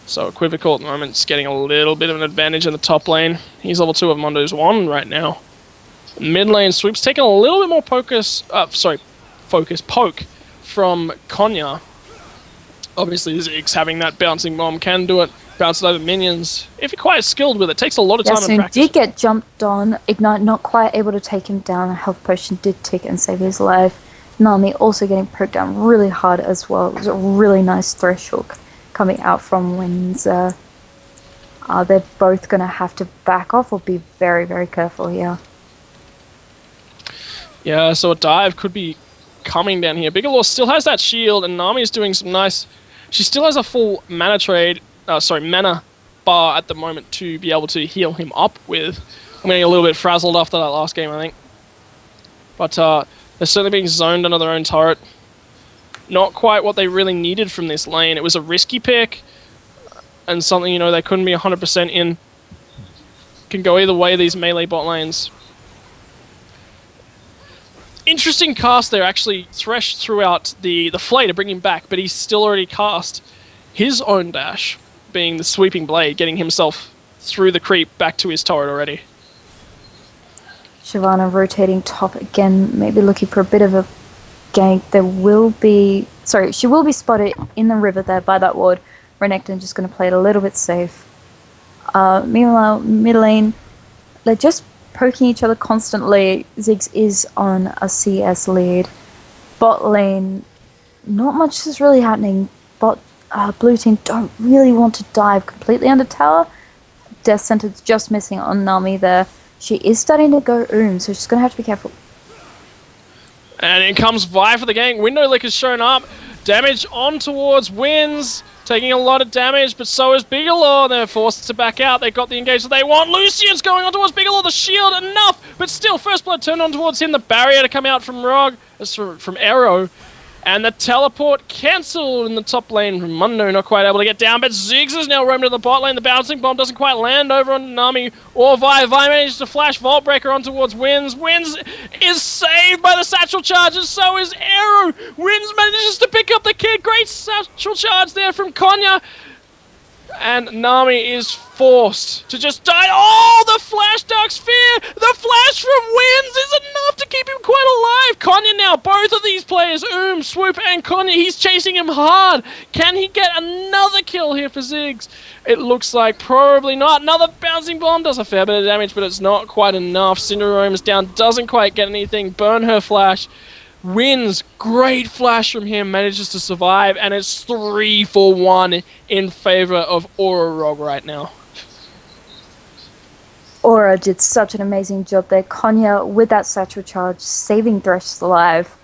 So Equivocal at the moment is getting a little bit of an advantage in the top lane. He's level 2 of Mondo's 1 right now. Mid lane Sweep's taking a little bit more poke from Konya. Obviously Ziggs having that bouncing bomb can do it. Bounce it over minions. If you're quite skilled with it, takes a lot of time and practice. Did get jumped on. Ignite not quite able to take him down. A health potion did tick and save his life. Nami also getting poked down really hard as well. It was a really nice thresh hook coming out from Wins. They're both going to have to back off or be very, very careful here. Yeah, so a dive could be coming down here. Bigelow still has that shield, and Nami's doing some nice... She still has a full mana bar at the moment to be able to heal him up with. I'm getting a little bit frazzled after that last game, I think. But they're certainly being zoned under their own turret. Not quite what they really needed from this lane. It was a risky pick, and something, you know, they couldn't be 100% in. Can go either way, these melee bot lanes. Interesting cast there, actually. Thresh threw out the Flay to bring him back, but he's still already cast his own dash, being the Sweeping Blade, getting himself through the creep back to his turret already. Shyvana rotating top again, maybe looking for a bit of a gank. There will be... Sorry, she will be spotted in the river there by that ward. Renekton just going to play it a little bit safe. Meanwhile, mid lane, they're just poking each other constantly. Ziggs is on a CS lead. Bot lane, not much is really happening. Blue team don't really want to dive completely under tower. Death Sentence just missing on Nami there. She is starting to go so she's going to have to be careful. And in comes Vi for the gank. Window Lick has shown up. Damage on towards Wins. Taking a lot of damage, but so is Bigelow. They're forced to back out. They got the engage that they want. Lucian's going on towards Bigelow. The shield, enough! But still, First Blood turned on towards him. The barrier to come out from from Arrow. And the teleport cancelled in the top lane from Mundo, not quite able to get down, but Ziggs is now roaming to the bot lane. The bouncing bomb doesn't quite land over on Nami or Vi. Vi manages to flash Vault Breaker on towards Wins. Wins is saved by the satchel charges, so is Arrow. Wins manages to pick up the kid. Great satchel charge there from Konya. And Nami is forced to just die. Oh, the Flash Dark Sphere! The flash from Wins is enough to keep him quite alive. Konya now, both of these players, Swoop and Konya, he's chasing him hard. Can he get another kill here for Ziggs? It looks like probably not. Another bouncing bomb does a fair bit of damage, but it's not quite enough. Cinder roams down, doesn't quite get anything. Burn her flash. Wins, great flash from him, manages to survive, and it's 3-for-1 in favor of Aura Rog right now. Aura did such an amazing job there. Konya with that satchel charge, saving Thresh alive,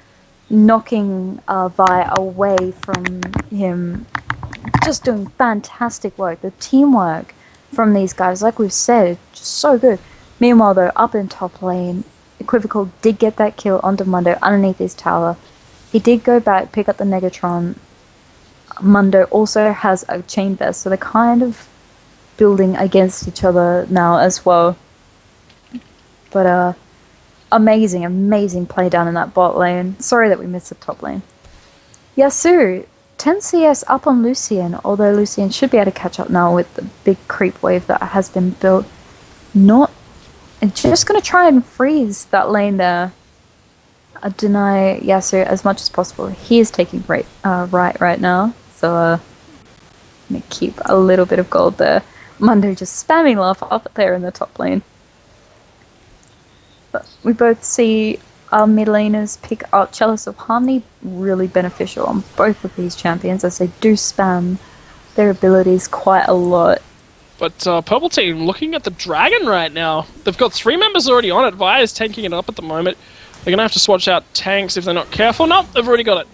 knocking Vi away from him. Just doing fantastic work. The teamwork from these guys, like we've said, just so good. Meanwhile, though, up in top lane, Equivocal did get that kill onto Mundo underneath his tower. He did go back, pick up the Negatron. Mundo also has a chain vest, so they're kind of building against each other now as well. But amazing play down in that bot lane. Sorry that we missed the top lane. Yasuo, 10 CS up on Lucian, although Lucian should be able to catch up now with the big creep wave that has been built. And just going to try and freeze that lane there. Deny Yasuo as much as possible. He is taking right now. So I'm going to keep a little bit of gold there. Mundo just spamming love up there in the top lane. But we both see our mid laners pick up Chalice of Harmony. Really beneficial on both of these champions as they do spam their abilities quite a lot. But Purple Team looking at the Dragon right now. They've got 3 members already on it. Vi is tanking it up at the moment. They're going to have to swatch out tanks if they're not careful. Nope, they've already got it.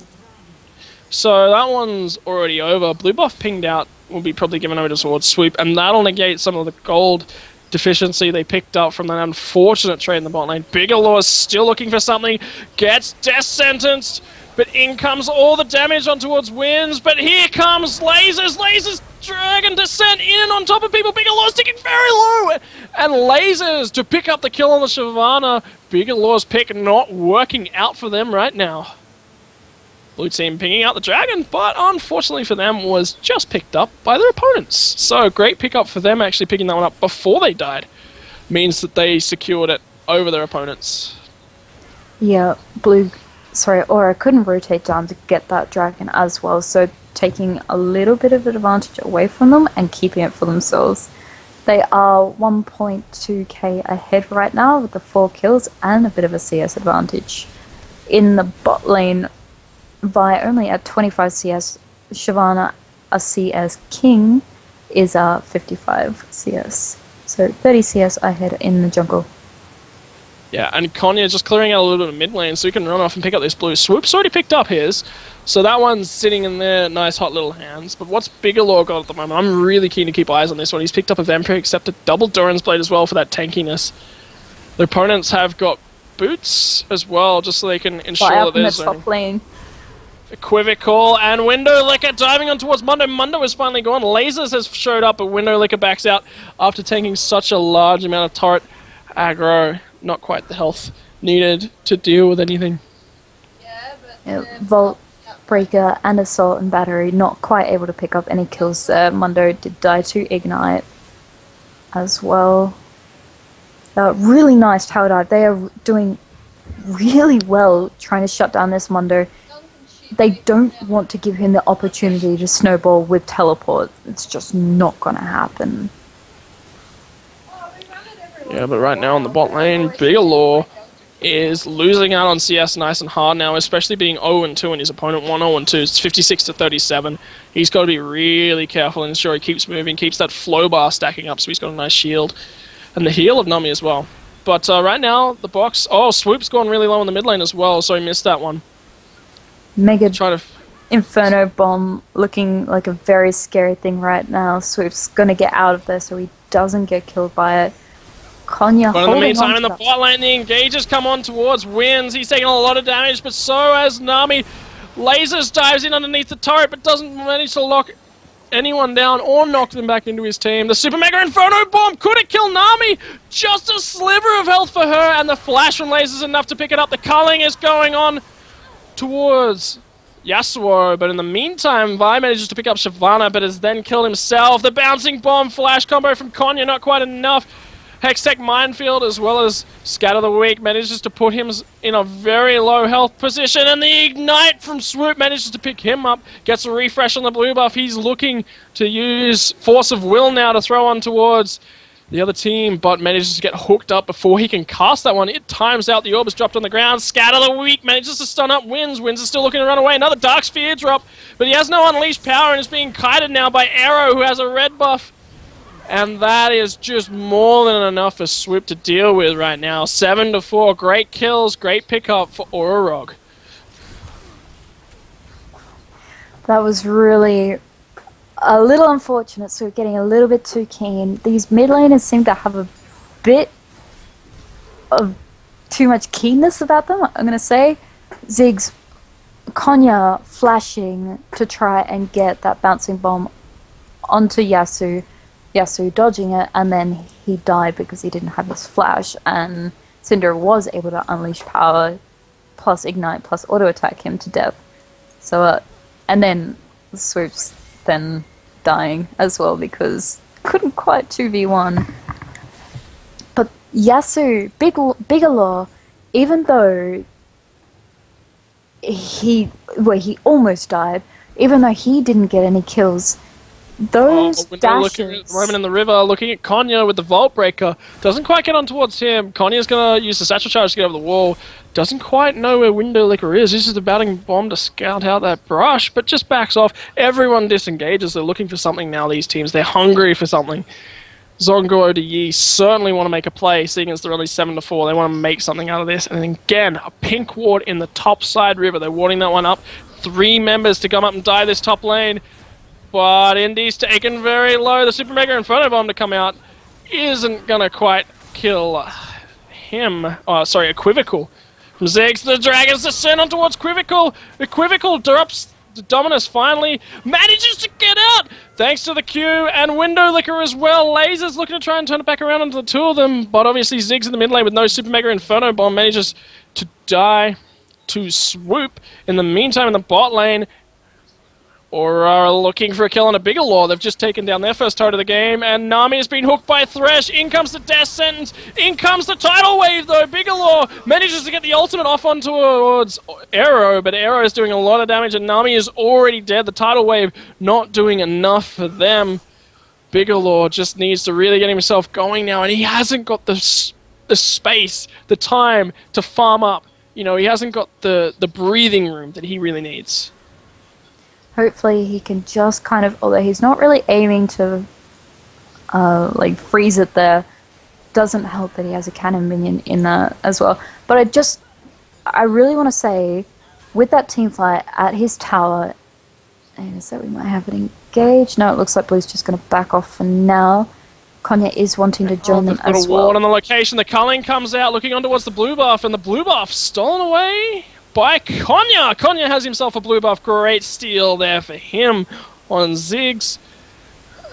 So that one's already over. Blue buff pinged out will be probably given over towards Swoop, and that'll negate some of the gold deficiency they picked up from that unfortunate trade in the bot lane. Bigelow is still looking for something. Gets death sentenced. But in comes all the damage on towards Wins. But here comes Lasers. Lasers, Dragon Descent in on top of people. Bigelow's sticking very low. And Lasers to pick up the kill on the Shyvana. Bigelow's pick not working out for them right now. Blue team picking out the dragon, but unfortunately for them was just picked up by their opponents. So great pickup for them actually picking that one up before they died. Means that they secured it over their opponents. Yeah, Aura couldn't rotate down to get that dragon as well, so taking a little bit of advantage away from them and keeping it for themselves. They are 1.2k ahead right now with the 4 kills and a bit of a CS advantage. In the bot lane, Vi only at 25 CS, Shyvana, a CS king, is 55 CS. So 30 CS ahead in the jungle. Yeah, and Konya just clearing out a little bit of mid lane so he can run off and pick up this blue. Swoop's already picked up his, so that one's sitting in there, nice hot little hands. But what's Bigelow got at the moment? I'm really keen to keep eyes on this one. He's picked up a Vampire, accepted double Doran's Blade as well for that tankiness. The opponents have got boots as well, just so they can ensure that there's top lane. Equivocal and Window Licker diving on towards Mundo. Mundo is finally gone. Lasers has showed up, but Window Licker backs out after taking such a large amount of turret aggro. Not quite the health needed to deal with anything. Vault, Breaker, and Assault and Battery not quite able to pick up any kills there. Mundo did die to Ignite as well. Really nice tower dive. They are doing really well trying to shut down this Mundo. They don't want to give him the opportunity to snowball with teleport. It's just not going to happen. Yeah, but right now on the bot lane, Bigelow is losing out on CS nice and hard now, especially being 0-2 and his opponent 1-0-2. It's 56-37. He's got to be really careful and ensure he keeps moving, keeps that flow bar stacking up so he's got a nice shield. And the heal of Nami as well. But right now, the box... Oh, Swoop's gone really low in the mid lane as well, so he missed that one. Mega Inferno Bomb looking like a very scary thing right now. Swoop's going to get out of there so he doesn't get killed by it. Konya but in the meantime, in the bot lane, the engagers come on towards Wins. He's taking a lot of damage, but so has Nami. Lasers dives in underneath the turret, but doesn't manage to lock anyone down or knock them back into his team. The Super Mega Inferno Bomb could have killed Nami. Just a sliver of health for her, and the flash from Lasers enough to pick it up. The culling is going on towards Yasuo, but in the meantime, Vi manages to pick up Shyvana, but has then killed himself. The bouncing bomb flash combo from Konya, not quite enough. Hextech Minefield as well as Scatter the Weak manages to put him in a very low health position, and the Ignite from Swoop manages to pick him up, gets a refresh on the blue buff. He's looking to use Force of Will now to throw on towards the other team, but manages to get hooked up before he can cast that one. It times out, the orb is dropped on the ground. Scatter the Weak manages to stun up Wins. Wins is still looking to run away. Another Dark Sphere drop, but he has no unleashed power and is being kited now by Arrow, who has a red buff. And that is just more than enough for Swoop to deal with right now. 7-4, great kills, great pickup for Ororog. That was really a little unfortunate, so getting a little bit too keen. These mid laners seem to have a bit of too much keenness about them, I'm going to say. Ziggs, Konya flashing to try and get that bouncing bomb onto Yasuo dodging it, and then he died because he didn't have his flash, and Cinder was able to unleash power plus ignite plus auto attack him to death. So and then Swoop's then dying as well because couldn't quite 2v1. But Yasuo, Bigelow, even though he almost died, even though he didn't get any kills, those dashes... Roaming in the river, looking at Konya with the Vault Breaker. Doesn't quite get on towards him. Konya's going to use the Satchel Charge to get over the wall. Doesn't quite know where Window Licker is. This is the Batting Bomb to scout out that brush, but just backs off. Everyone disengages. They're looking for something now, these teams. They're hungry for something. Zongo ODE certainly want to make a play, seeing as they're only 7-4. They want to make something out of this. And again, a pink ward in the top side river. They're warding that one up. 3 members to come up and die this top lane. But Indy's taken very low. The Super Mega Inferno Bomb to come out isn't going to quite kill him. Oh, sorry, Equivocal. From Ziggs, the Dragons descend on towards Equivocal. Equivocal drops the Dominus finally. Manages to get out! Thanks to the Q and Window Licker as well. Lasers looking to try and turn it back around onto the 2 of them. But obviously Ziggs in the mid lane with no Super Mega Inferno Bomb manages to die. to Swoop. In the meantime, in the bot lane, Aura looking for a kill on a Bigelow. They've just taken down their first turret of the game, and Nami has been hooked by Thresh. In comes the death sentence. In comes the tidal wave, though. Bigelow manages to get the ultimate off on towards Arrow, but Arrow is doing a lot of damage, and Nami is already dead. The tidal wave not doing enough for them. Bigelow just needs to really get himself going now, and he hasn't got the space, the time to farm up. You know, he hasn't got the breathing room that he really needs. Hopefully he can just kind of, although he's not really aiming to like freeze it there, doesn't help that he has a cannon minion in that as well. But I really want to say, with that team fight at his tower, and so we might have it engaged. No, it looks like Blue's just going to back off for now. Konya is wanting to join them as a well. ward on the location. The culling comes out, looking on towards the blue buff, and the blue buff stolen away by Konya. Konya has himself a blue buff. Great steal there for him on Ziggs.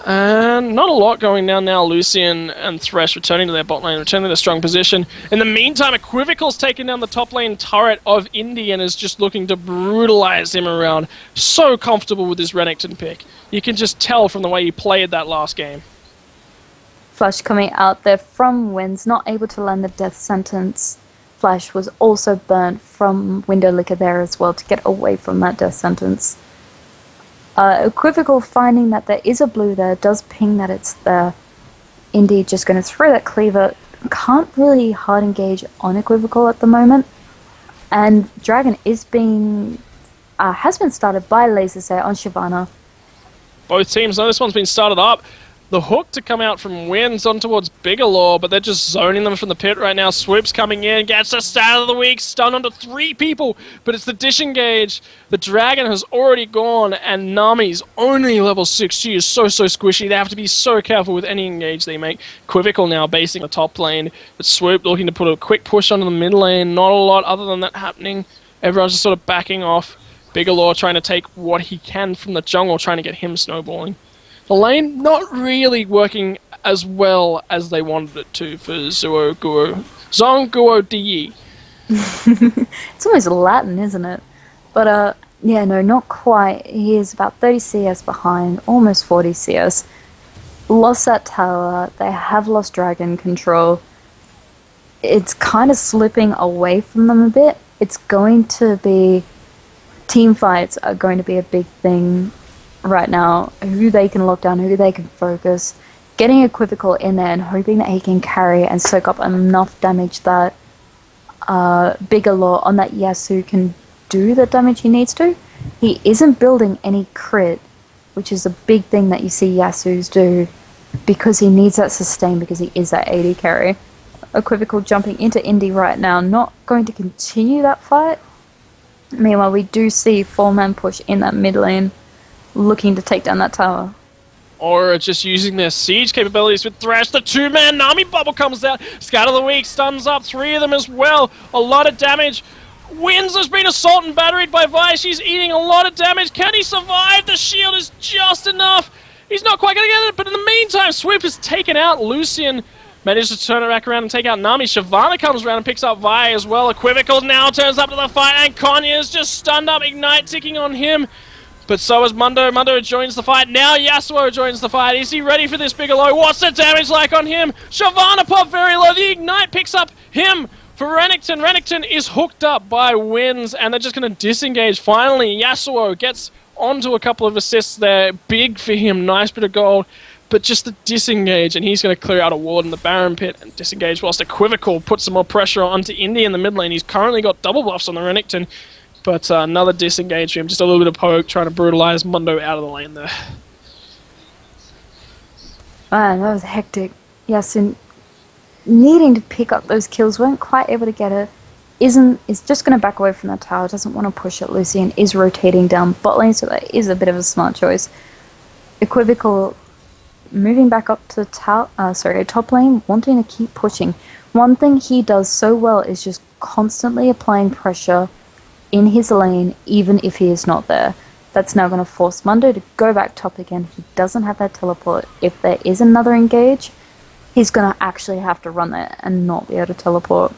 And not a lot going down now. Lucian and Thresh returning to their bot lane, returning to their strong position. In the meantime, Equivocal's taken down the top lane turret of Indy and is just looking to brutalize him around. So comfortable with his Renekton pick. You can just tell from the way he played that last game. Flash coming out there from Winds, not able to land the death sentence. Flash was also burnt from Window Licker there as well to get away from that death sentence. Equivocal finding that there is a blue there, does ping that it's there. Indeed, just going to throw that cleaver. Can't really hard engage on Equivocal at the moment. And Dragon is has been started by Laserset on Shyvana. Both teams know this one's been started up. The hook to come out from Winds on towards Bigelow, but they're just zoning them from the pit right now. Swoop's coming in, gets a start of the week, stun onto 3 people, but it's the disengage. The Dragon has already gone, and Nami's only level 6. She is so squishy. They have to be so careful with any engage they make. Equivocal now basing the top lane, but Swoop looking to put a quick push onto the mid lane. Not a lot other than that happening. Everyone's just sort of backing off. Bigelow trying to take what he can from the jungle, trying to get him snowballing. The lane not really working as well as they wanted it to for Zonguo Di. It's almost Latin, isn't it? But yeah, no, not quite. He is about 30 CS behind, almost 40 CS. Lost that tower. They have lost dragon control. It's kind of slipping away from them a bit. It's going to be... Team fights are going to be a big thing right now. Who they can lock down, who they can focus. Getting Equivocal in there and hoping that he can carry and soak up enough damage that Bigelow on that Yasuo can do the damage he needs to. He isn't building any crit, which is a big thing that you see Yasuo's do, because he needs that sustain, because he is that AD carry. Equivocal jumping into Indy right now, not going to continue that fight. Meanwhile, we do see 4-man push in that mid lane, looking to take down that tower. Aura just using their siege capabilities with Thresh. The 2-man Nami bubble comes out. Scatter the weak stuns up 3 of them as well. A lot of damage. Winds has been assaulted and batteried by Vi. She's eating a lot of damage. Can he survive? The shield is just enough. He's not quite going to get it, but in the meantime, Swoop has taken out Lucian. Managed to turn it back around and take out Nami. Shyvana comes around and picks up Vi as well. Equivocal now turns up to the fight, and Konya is just stunned up. Ignite ticking on him. But so is Mundo. Mundo joins the fight. Now Yasuo joins the fight. Is he ready for this Bigelow? What's the damage like on him? Shyvana popped very low. The Ignite picks up him for Renekton. Renekton is hooked up by Winds, and they're just going to disengage. Finally, Yasuo gets onto a couple of assists there. Big for him. Nice bit of gold. But just the disengage, and he's going to clear out a ward in the Baron pit and disengage, whilst Equivocal puts some more pressure onto Indy in the mid lane. He's currently got double buffs on the Renekton, but another disengage for him. Just a little bit of poke, trying to brutalize Mundo out of the lane there. Man, that was hectic. Yes, and needing to pick up those kills, weren't quite able to get it. Is just going to back away from that tower, doesn't want to push it. Lucian is rotating down bot lane, so that is a bit of a smart choice. Equivocal moving back up to top lane, wanting to keep pushing. One thing he does so well is just constantly applying pressure in his lane, even if he is not there. That's now going to force Mundo to go back top again. He doesn't have that teleport. If there is another engage, he's going to actually have to run there and not be able to teleport.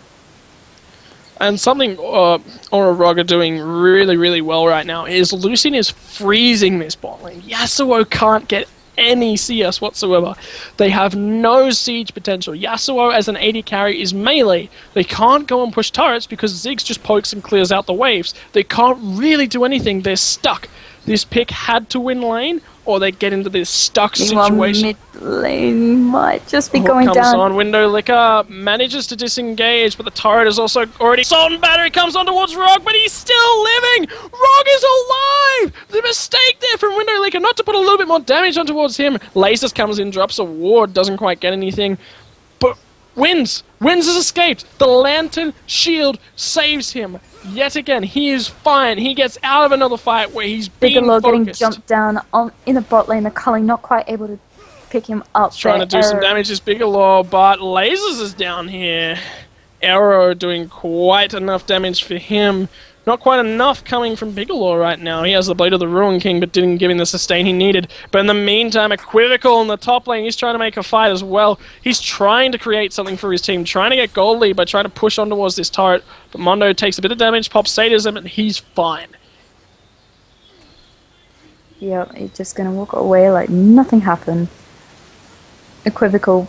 And something Oroog are doing really, really well right now is Lucian is freezing this bot lane. Yasuo can't get any CS whatsoever. They have no siege potential. Yasuo as an AD carry is melee. They can't go and push turrets because Ziggs just pokes and clears out the waves. They can't really do anything. They're stuck. This pick had to win lane, or they get into this stuck situation. Mid lane might just be going comes down. on, Window Licker manages to disengage, but the turret is also already... Salt and Battery comes on towards Rog, but he's still living! Rog is alive! The mistake there from Window Licker, not to put a little bit more damage on towards him. Lasers comes in, drops a ward, doesn't quite get anything, but wins! Wins has escaped! The Lantern Shield saves him. Yet again, he is fine. He gets out of another fight where he's being focused. Getting jumped down in the bot lane, the Culling not quite able to pick him up. Trying to do some damage is Bigelow, but Lasers is down here. Arrow doing quite enough damage for him. Not quite enough coming from Bigelow right now. He has the Blade of the Ruin King, but didn't give him the sustain he needed. But in the meantime, Equivocal in the top lane, he's trying to make a fight as well. He's trying to create something for his team, trying to get gold lead by trying to push on towards this turret. But Mondo takes a bit of damage, pops sadism, and he's fine. Yeah, he's just gonna walk away like nothing happened. Equivocal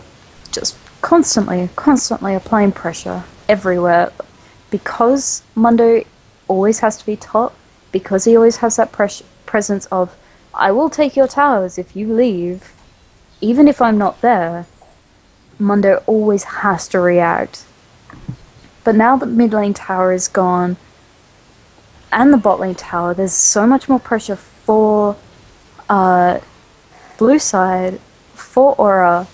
just constantly applying pressure everywhere. Because Mondo always has to be top, because he always has that presence of, I will take your towers if you leave, even if I'm not there, Mondo always has to react. But now that mid lane tower is gone, and the bot lane tower, there's so much more pressure for blue side, for Aura.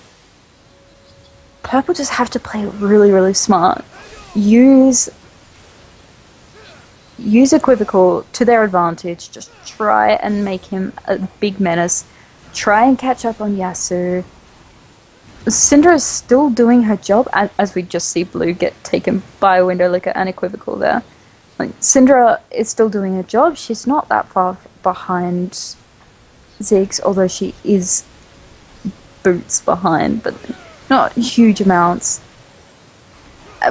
Purple just have to play really, really smart. Use Equivocal to their advantage. Just try and make him a big menace. Try and catch up on Yasuo. Syndra is still doing her job, as we just see Blue get taken by Window Licker and Equivocal there. Like, Syndra is still doing her job. She's not that far behind Ziggs, although she is boots behind, but not huge amounts.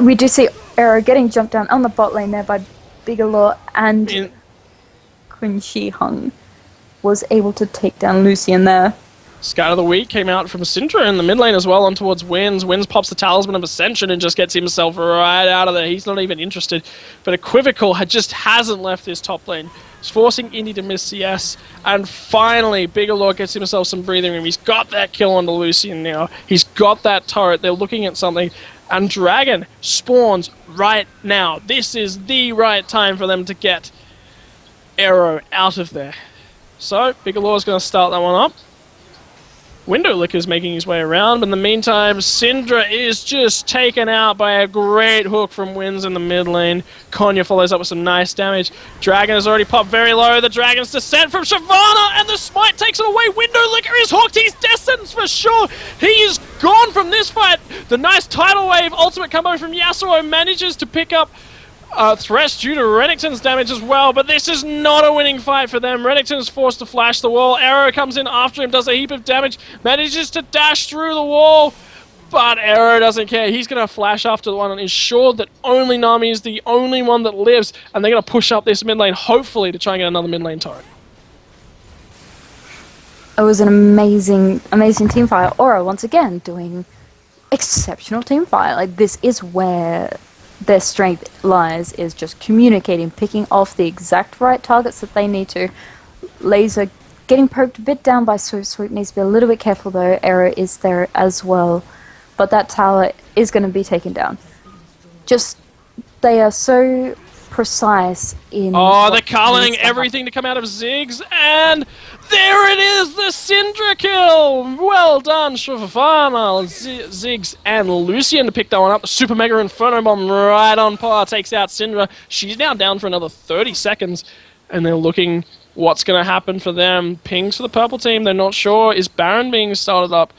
We do see Arrow getting jumped down on the bot lane there by Bigelow, and Qin Shi Hung was able to take down Lucian there. Scout of the Week came out from Syndra in the mid lane as well on towards Wins. Wins pops the Talisman of Ascension and just gets himself right out of there. He's not even interested. But Equivocal just hasn't left this top lane. He's forcing Indy to miss CS. And finally, Bigelow gets himself some breathing room. He's got that kill onto Lucian now. He's got that turret. They're looking at something. And Dragon spawns right now. This is the right time for them to get Arrow out of there. So, Bigelow's going to start that one up. Window Licker's making his way around, but in the meantime, Syndra is just taken out by a great hook from Wins in the mid lane. Konya follows up with some nice damage. Dragon has already popped very low. The Dragon's descent from Shyvana, and the smite takes him away. Window Licker is hooked. He's destined for sure. He is gone from this fight. The nice tidal wave ultimate combo from Yasuo manages to pick up Thresh due to Renekton's damage as well, but this is not a winning fight for them. Renekton's forced to flash the wall. Arrow comes in after him, does a heap of damage, manages to dash through the wall, but Arrow doesn't care. He's going to flash after the one and ensure that only Nami is the only one that lives, and they're going to push up this mid lane, hopefully, to try and get another mid lane turret. It was an amazing team fight. Aura, once again, doing exceptional team fight. Like, this is where their strength lies, is just communicating, picking off the exact right targets that they need to. Laser getting poked a bit down by Swoop. Swoop needs to be a little bit careful though. Arrow is there as well. But that tower is going to be taken down. Just, they are so precise in... Oh, they're culling everything to come out of Ziggs, and there it is, the Syndra kill! Well done, Shyvana, Ziggs, and Lucian to pick that one up. Super Mega Inferno Bomb right on par takes out Syndra. She's now down for another 30 seconds, and they're looking what's going to happen for them. Pings for the purple team, they're not sure. Is Baron being started up?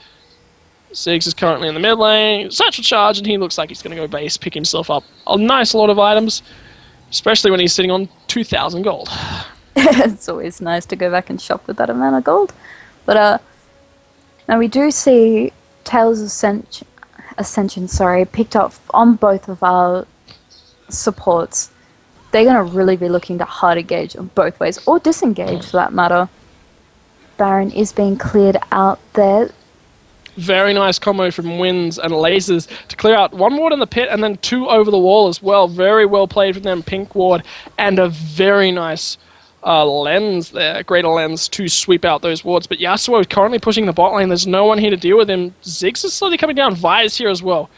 Ziggs is currently in the mid lane. Satchel charge, and he looks like he's going to go base, pick himself up a nice lot of items. Especially when he's sitting on 2,000 gold. It's always nice to go back and shop with that amount of gold. But now we do see Tails Ascension, picked up on both of our supports, they're going to really be looking to hard engage on both ways, or disengage for that matter. Baron is being cleared out there. Very nice combo from Winds and Lasers to clear out one ward in the pit and then 2 over the wall as well. Very well played from them, Pink ward, and a very nice lens there, greater lens to sweep out those wards. But Yasuo is currently pushing the bot lane. There's no one here to deal with him. Ziggs is slowly coming down. Vi's here as well.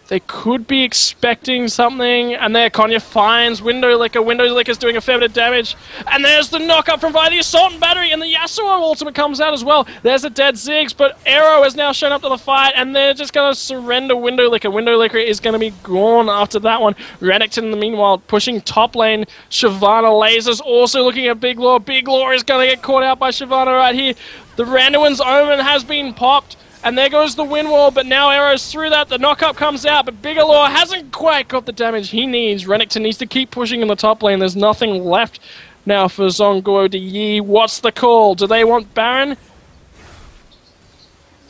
They could be expecting something, and there Konya finds Windowlicker. Windowlicker's doing a fair bit of damage, and there's the knock-up from Vi, the Assault and Battery, and the Yasuo ultimate comes out as well. There's a dead Ziggs, but Arrow has now shown up to the fight, and they're just going to surrender Windowlicker. Windowlicker is going to be gone after that one. Renekton, in the meanwhile, pushing top lane. Shyvana Lasers also looking at Big Law. Big Law is going to get caught out by Shyvana right here. The Randuin's Omen has been popped. And there goes the wind wall, but now Arrow's through that. The knock-up comes out, but Bigelow hasn't quite got the damage he needs. Renekton needs to keep pushing in the top lane. There's nothing left now for Zonguo de Yi. What's the call? Do they want Baron?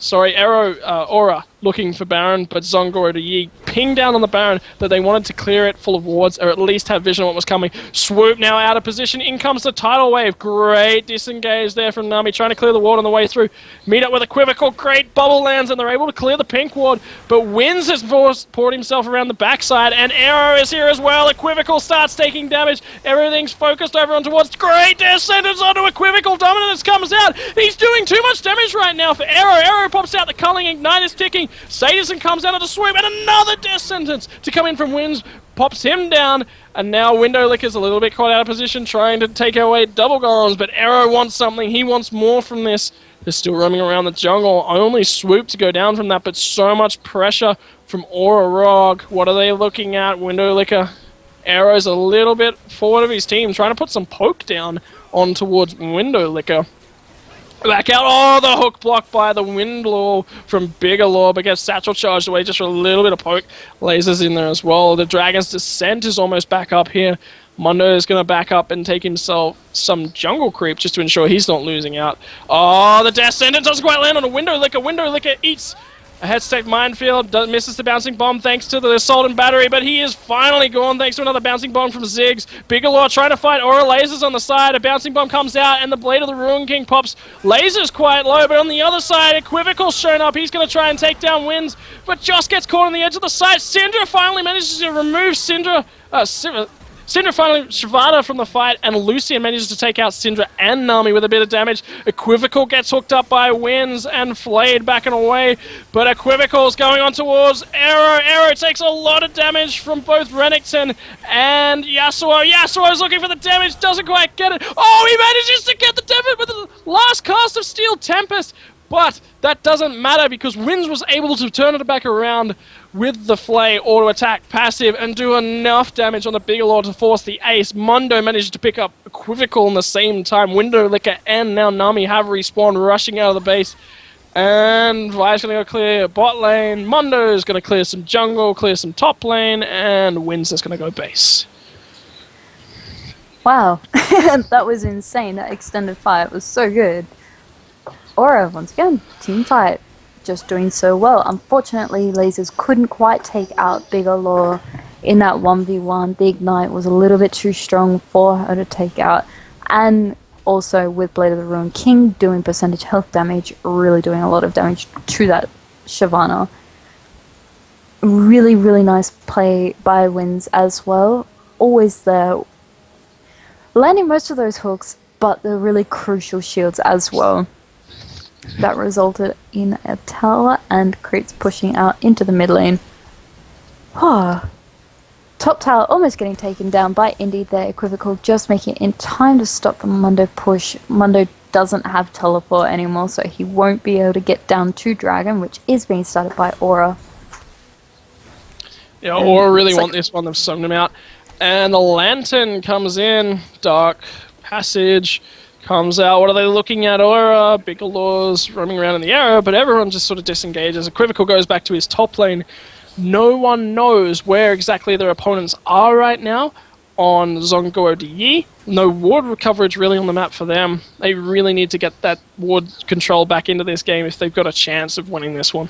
Sorry, Arrow, Aura looking for Baron, but Zonguo de Yi pinged down on the Baron that they wanted to clear it full of wards, or at least have vision of what was coming. Swoop now out of position. In comes the tidal wave. Great disengage there from Nami, trying to clear the ward on the way through. Meet up with Equivocal. Great bubble lands, and they're able to clear the pink ward. But Winds has poured himself around the backside, and Arrow is here as well. Equivocal starts taking damage. Everything's focused over on towards. Great death sentence onto Equivocal. Dominance comes out. He's doing too much damage right now for Arrow. Arrow pops out. The culling ignite is ticking. Sadison comes out of the swoop, and another death sentence to come in from Winds, pops him down, and now Windowlicker's a little bit caught out of position, trying to take away double golems, but Arrow wants something. He wants more from this. They're still roaming around the jungle. Only swoop to go down from that, but so much pressure from Aura Rog. What are they looking at? Windowlicker. Arrow's a little bit forward of his team, trying to put some poke down on towards Windowlicker. Back out. Oh, the hook blocked by the Windlaw from Bigelow, but gets satchel charged away just for a little bit of poke. Lasers in there as well. The Dragon's Descent is almost back up here. Mundo is going to back up and take himself some jungle creep just to ensure he's not losing out. Oh, the Death Sentence doesn't quite land on a Windowlicker. Windowlicker eats a head-stacked minefield, misses the bouncing bomb thanks to the assault and battery, but he is finally gone thanks to another bouncing bomb from Ziggs. Bigelow trying to fight Aura Lasers on the side. A bouncing bomb comes out, and the Blade of the Ruin King pops. Lasers quite low, but on the other side, Equivocal's shown up. He's going to try and take down Winds, but just gets caught on the edge of the site. Syndra finally manages to remove Syndra finally Shyvana from the fight, and Lucian manages to take out Syndra and Nami with a bit of damage. Equivocal gets hooked up by Winds and flayed backing away, but Equivocal's going on towards Arrow. Arrow takes a lot of damage from both Renekton and Yasuo. Yasuo's looking for the damage, doesn't quite get it. Oh, he manages to get the damage with the last cast of Steel Tempest, but that doesn't matter because Winds was able to turn it back around with the Flay auto attack passive and do enough damage on the Bigelow to force the ace. Mundo managed to pick up Equivocal in the same time. Windowlicker and now Nami have respawned, rushing out of the base. And Vi's going to go clear bot lane. Mundo's going to clear some jungle, clear some top lane, and Winds is going to go base. Wow, that was insane. That extended fight was so good. Aura, once again, team fight. Just doing so well. Unfortunately, Lasers couldn't quite take out Bigelow in that 1v1. The Ignite was a little bit too strong for her to take out. And also with Blade of the Ruin King doing percentage health damage, really doing a lot of damage to that Shyvana. Really, really nice play by Winds as well. Always there. Landing most of those hooks, but the really crucial shields as well. That resulted in a tower and creeps pushing out into the mid lane. Top tower almost getting taken down by Indy there. Equivocal just making it in time to stop the Mundo push. Mundo doesn't have teleport anymore, so he won't be able to get down to Dragon, which is being started by Aura. Yeah, Aura really want this one. They've sung them out. And the Lantern comes in. Dark Passage comes out. What are they looking at? Aura, Bigelow's roaming around in the area, but everyone just sort of disengages. Equivocal goes back to his top lane. No one knows where exactly their opponents are right now on Zonguo de Yi. No ward coverage really on the map for them. They really need to get that ward control back into this game if they've got a chance of winning this one.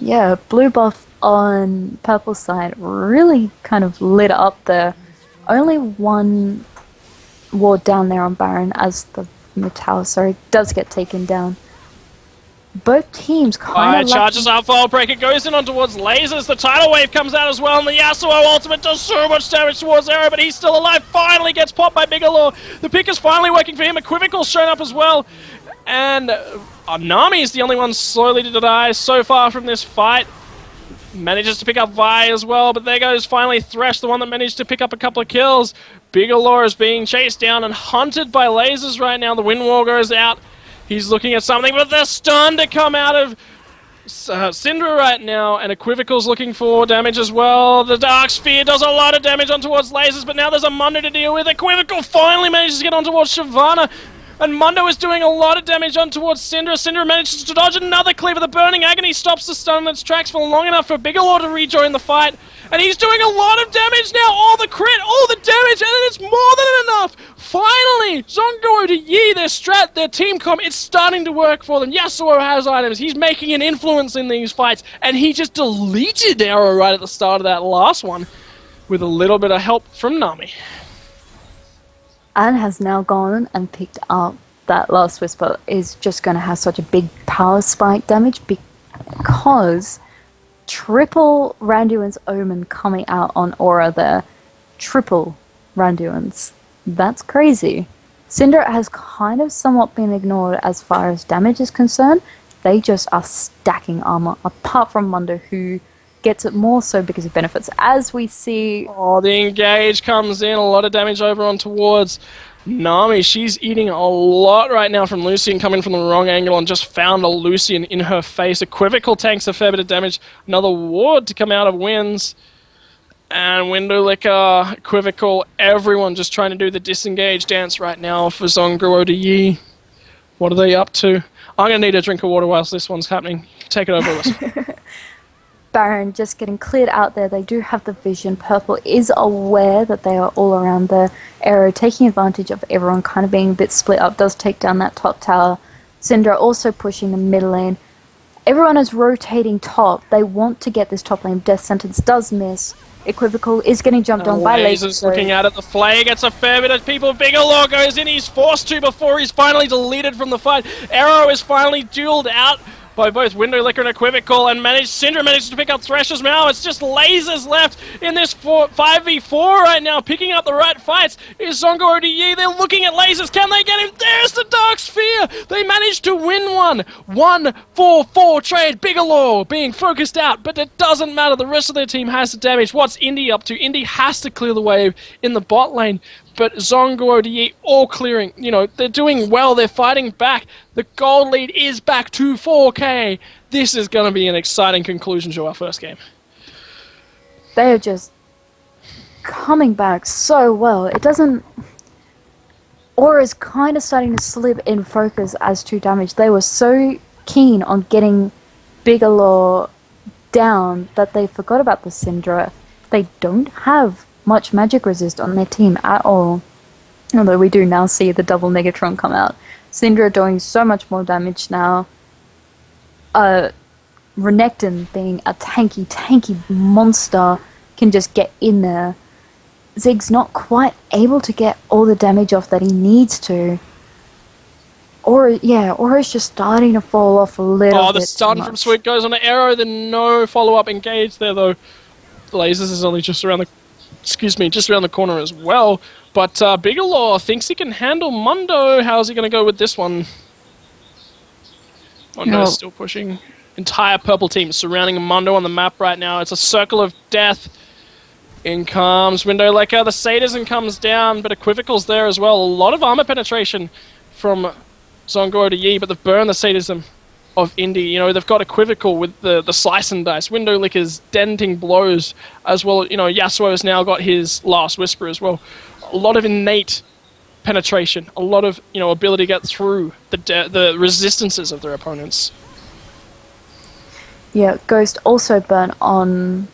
Yeah, blue buff on purple side really kind of lit up there. Only one ward down there on Baron as the Metal, does get taken down. Both teams kind of charges up, File Breaker goes in on towards lasers. The tidal wave comes out as well, and the Yasuo ultimate does so much damage towards Arrow, but he's still alive. Finally gets popped by Bigelow. The pick is finally working for him. Equivocal's shown up as well, and Nami is the only one slowly to die so far from this fight. Manages to pick up Vi as well, but there goes finally Thresh, the one that managed to pick up a couple of kills. Bigelow is being chased down and hunted by lasers right now. The Wind Wall goes out. He's looking at something, but the stun to come out of Syndra right now, and Equivocal's looking for damage as well. The Dark Sphere does a lot of damage on towards lasers, but now there's a Mundo to deal with. Equivocal finally manages to get on towards Shyvana, and Mundo is doing a lot of damage on towards Syndra. Syndra manages to dodge another cleaver. The Burning Agony stops the stun in its tracks for long enough for Bigelow to rejoin the fight. And he's doing a lot of damage now. All the crit, all the damage, and it's more than enough. Finally, Zongo to Yi, their strat, their team comp, it's starting to work for them. Yasuo has items. He's making an influence in these fights. And he just deleted Arrow right at the start of that last one with a little bit of help from Nami. And has now gone and picked up that last Whisper is just going to have such a big power spike damage because triple Randuin's Omen coming out on Aura there. Triple Randuin's. That's crazy. Syndra has kind of somewhat been ignored as far as damage is concerned. They just are stacking armor, apart from Mundo, who gets it more so because of benefits. As we see... Oh, the engage comes in, a lot of damage over on towards Nami. She's eating a lot right now from Lucian, coming from the wrong angle and just found a Lucian in her face. Equivocal tanks a fair bit of damage. Another ward to come out of Winds. And Window Licker, Equivocal, everyone just trying to do the disengage dance right now for Zongguo to Yi. What are they up to? I'm going to need a drink of water whilst this one's happening. Take it over, Liz. Baron just getting cleared out there. They do have the vision. Purple is aware that they are all around the Arrow, taking advantage of everyone kind of being a bit split up. Does take down that top tower. Syndra also pushing the middle lane. Everyone is rotating top. They want to get this top lane. Death Sentence does miss. Equivocal is getting jumped on by lasers. Looking at it, the Flay gets a fair bit of people. Bigelow goes in, he's forced to before he's finally deleted from the fight. Arrow is finally dueled out by both Window Licker and Equivocal, and Syndra manages to pick up Thresh's now. It's just lasers left in this 5v4 right now. Picking up the right fights is Zongo ODE. They're looking at lasers. Can they get him? There's the Dark Sphere. They managed to win one. 1-4-4 trade. Bigelow being focused out, but it doesn't matter. The rest of their team has the damage. What's Indy up to? Indy has to clear the wave in the bot lane. But Zongo ODE all clearing. You know, they're doing well. They're fighting back. The gold lead is back to 4K. This is going to be an exciting conclusion to our first game. They're just coming back so well. It doesn't... Aura's kind of starting to slip in focus as to damage. They were so keen on getting Bigelow down that they forgot about the Syndra. They don't have much magic resist on their team at all. Although we do now see the double Negatron come out. Syndra doing so much more damage now. Renekton being a tanky monster can just get in there. Zig's not quite able to get all the damage off that he needs to. Aura's just starting to fall off a little bit. Oh, the stun from Sweet goes on an Arrow, then no follow-up engage there though. Lasers is only just around the corner as well. But Bigelow thinks he can handle Mundo. How's he going to go with this one? Mundo's still pushing. Entire purple team surrounding Mundo on the map right now. It's a circle of death. In comes Window Licker. The Sadism comes down, but Equivocal's there as well. A lot of armor penetration from Zongo to Yi, but they've burned the Sadism of Indy. You know, they've got Equivocal with the slice and dice. Window Licker's denting blows as well. You know, Yasuo has now got his last Whisper as well. A lot of innate penetration. A lot of, you know, ability to get through the resistances of their opponents. Yeah, Ghost also burnt on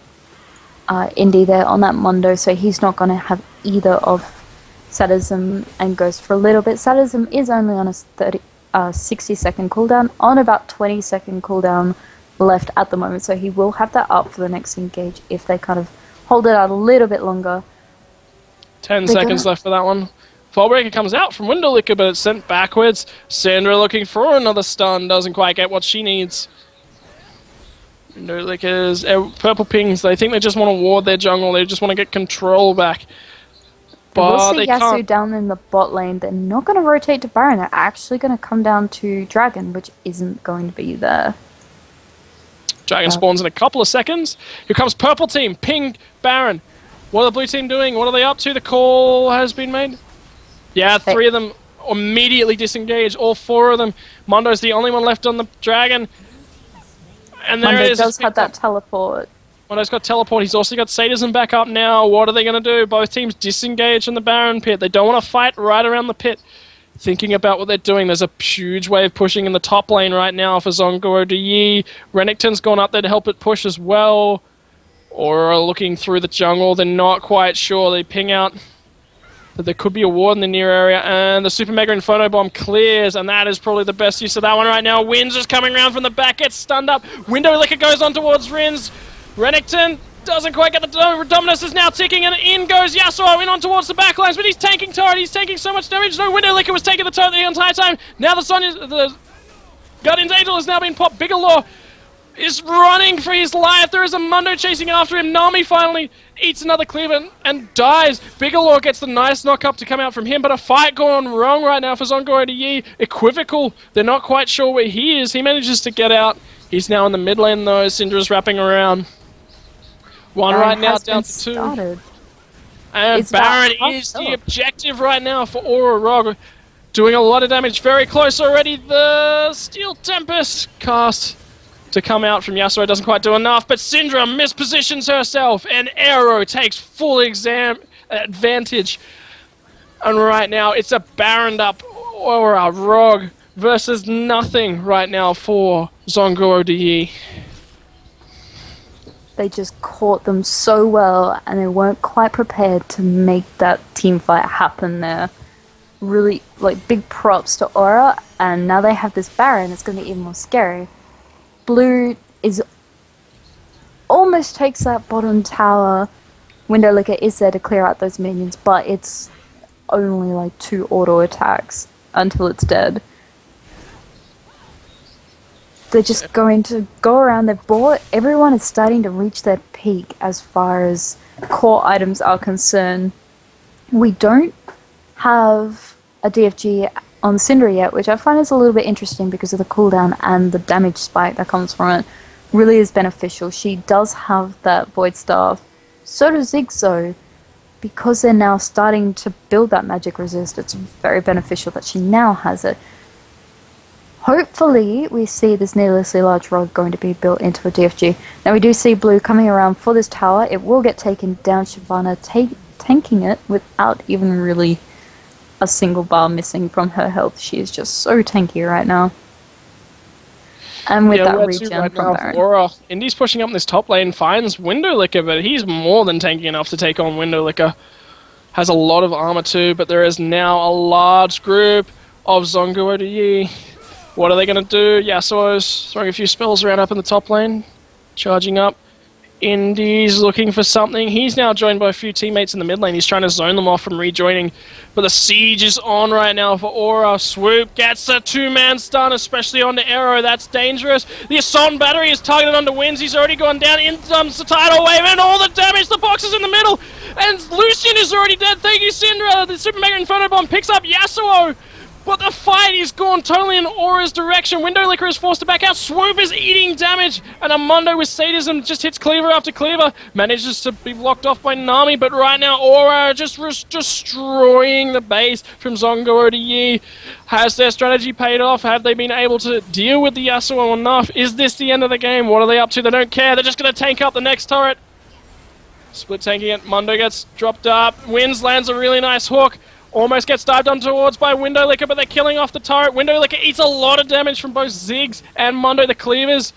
Indy there on that Mundo, so he's not going to have either of Sadism and Ghost for a little bit. Sadism is only on a 60-second cooldown. On about 20-second cooldown, left at the moment, so he will have that up for the next engage if they kind of hold it out a little bit longer. 10 seconds left for that one. Fallbreaker comes out from Windowlicker, but it's sent backwards. Sandra looking for another stun, doesn't quite get what she needs. Windowlicker's purple pings, they think they just want to ward their jungle, they just want to get control back. But we'll see Yasuo down in the bot lane. They're not going to rotate to Baron, they're actually going to come down to Dragon, which isn't going to be there. Dragon spawns in a couple of seconds. Here comes purple team, ping Baron. What are the blue team doing? What are they up to? The call has been made. Yeah, 3 of them immediately disengage. All 4 of them. Mondo's the only one left on the Dragon. And there it is. Mondo does have that teleport. Mondo's got teleport. He's also got sadism back up now. What are they going to do? Both teams disengage from the Baron pit. They don't want to fight right around the pit. Thinking about what they're doing. There's a huge wave pushing in the top lane right now for Zongo Yi. Renekton's gone up there to help it push as well. Aura looking through the jungle. They're not quite sure. They ping out that there could be a ward in the near area, and the Super Mega Inferno Bomb clears, and that is probably the best use of that one right now. Winds is coming around from the back, gets stunned up. Windowlicker goes on towards Rins. Renekton doesn't quite get the Dominus is now ticking, and in goes Yasuo in on towards the backlines, but he's tanking turret. He's taking so much damage. No, Windowlicker was taking the turret the entire time. Now the Guardian's Angel has now been popped. Bigelow is running for his life. There is a Mundo chasing after him. Nami finally eats another cleaver and dies. Bigelow gets the nice knock-up to come out from him, but a fight going wrong right now for Zongo Yi. Equivocal. They're not quite sure where he is. He manages to get out. He's now in the mid lane, though. Syndra's wrapping around. One right now, down to 2. Started. And Baron is the objective right now for Aura Rog. Doing a lot of damage. Very close already. The Steel Tempest cast to come out from Yasuo doesn't quite do enough, but Syndra mispositions herself, and Arrow takes full advantage. And right now, it's a Baroned up Aura Rog versus nothing right now for Zongo Yi. They just caught them so well, and they weren't quite prepared to make that team fight happen there. Really, big props to Aura, and now they have this Baron, it's going to be even more scary. Blue is almost takes that bottom tower. Windowlicker is there to clear out those minions, but it's only 2 auto attacks until it's dead. They're just going to go around. Everyone is starting to reach their peak as far as core items are concerned. We don't have a DFG on Syndra yet, which I find is a little bit interesting because of the cooldown and the damage spike that comes from it. Really is beneficial. She does have that Void Staff. So does Zigzo. Because they're now starting to build that magic resist, it's very beneficial that she now has it. Hopefully we see this needlessly large rod going to be built into a DFG. Now we do see blue coming around for this tower. It will get taken down. Shyvana tanking it without even really a single bar missing from her health. She is just so tanky right now. And with that regen right from Baron. Aura. Indy's pushing up in this top lane, finds Windowlicker, but he's more than tanky enough to take on Windowlicker. Has a lot of armor too, but there is now a large group of Zongo Yi. What are they going to do? Yasuo's throwing a few spells around up in the top lane. Charging up. Indy's looking for something. He's now joined by a few teammates in the mid lane. He's trying to zone them off from rejoining. But the siege is on right now for Aura. Swoop gets a 2-man stun, especially onto Arrow. That's dangerous. The Assault Battery is targeted onto Winds. He's already gone down. In comes the Tidal Wave and all the damage. The box is in the middle. And Lucian is already dead. Thank you, Syndra. The Super Mega Inferno Bomb picks up Yasuo. But the fight is gone totally in Aura's direction. Windowlicker is forced to back out. Swoop is eating damage. And Amundo with sadism just hits cleaver after cleaver. Manages to be blocked off by Nami. But right now, Aura just destroying the base from Zongo Yi. Has their strategy paid off? Have they been able to deal with the Yasuo enough? Is this the end of the game? What are they up to? They don't care. They're just going to tank up the next turret. Split tanking it. Mundo gets dropped up. Winds lands a really nice hook. Almost gets dived on towards by Windowlicker, but they're killing off the turret. Windowlicker eats a lot of damage from both Ziggs and Mundo the cleavers.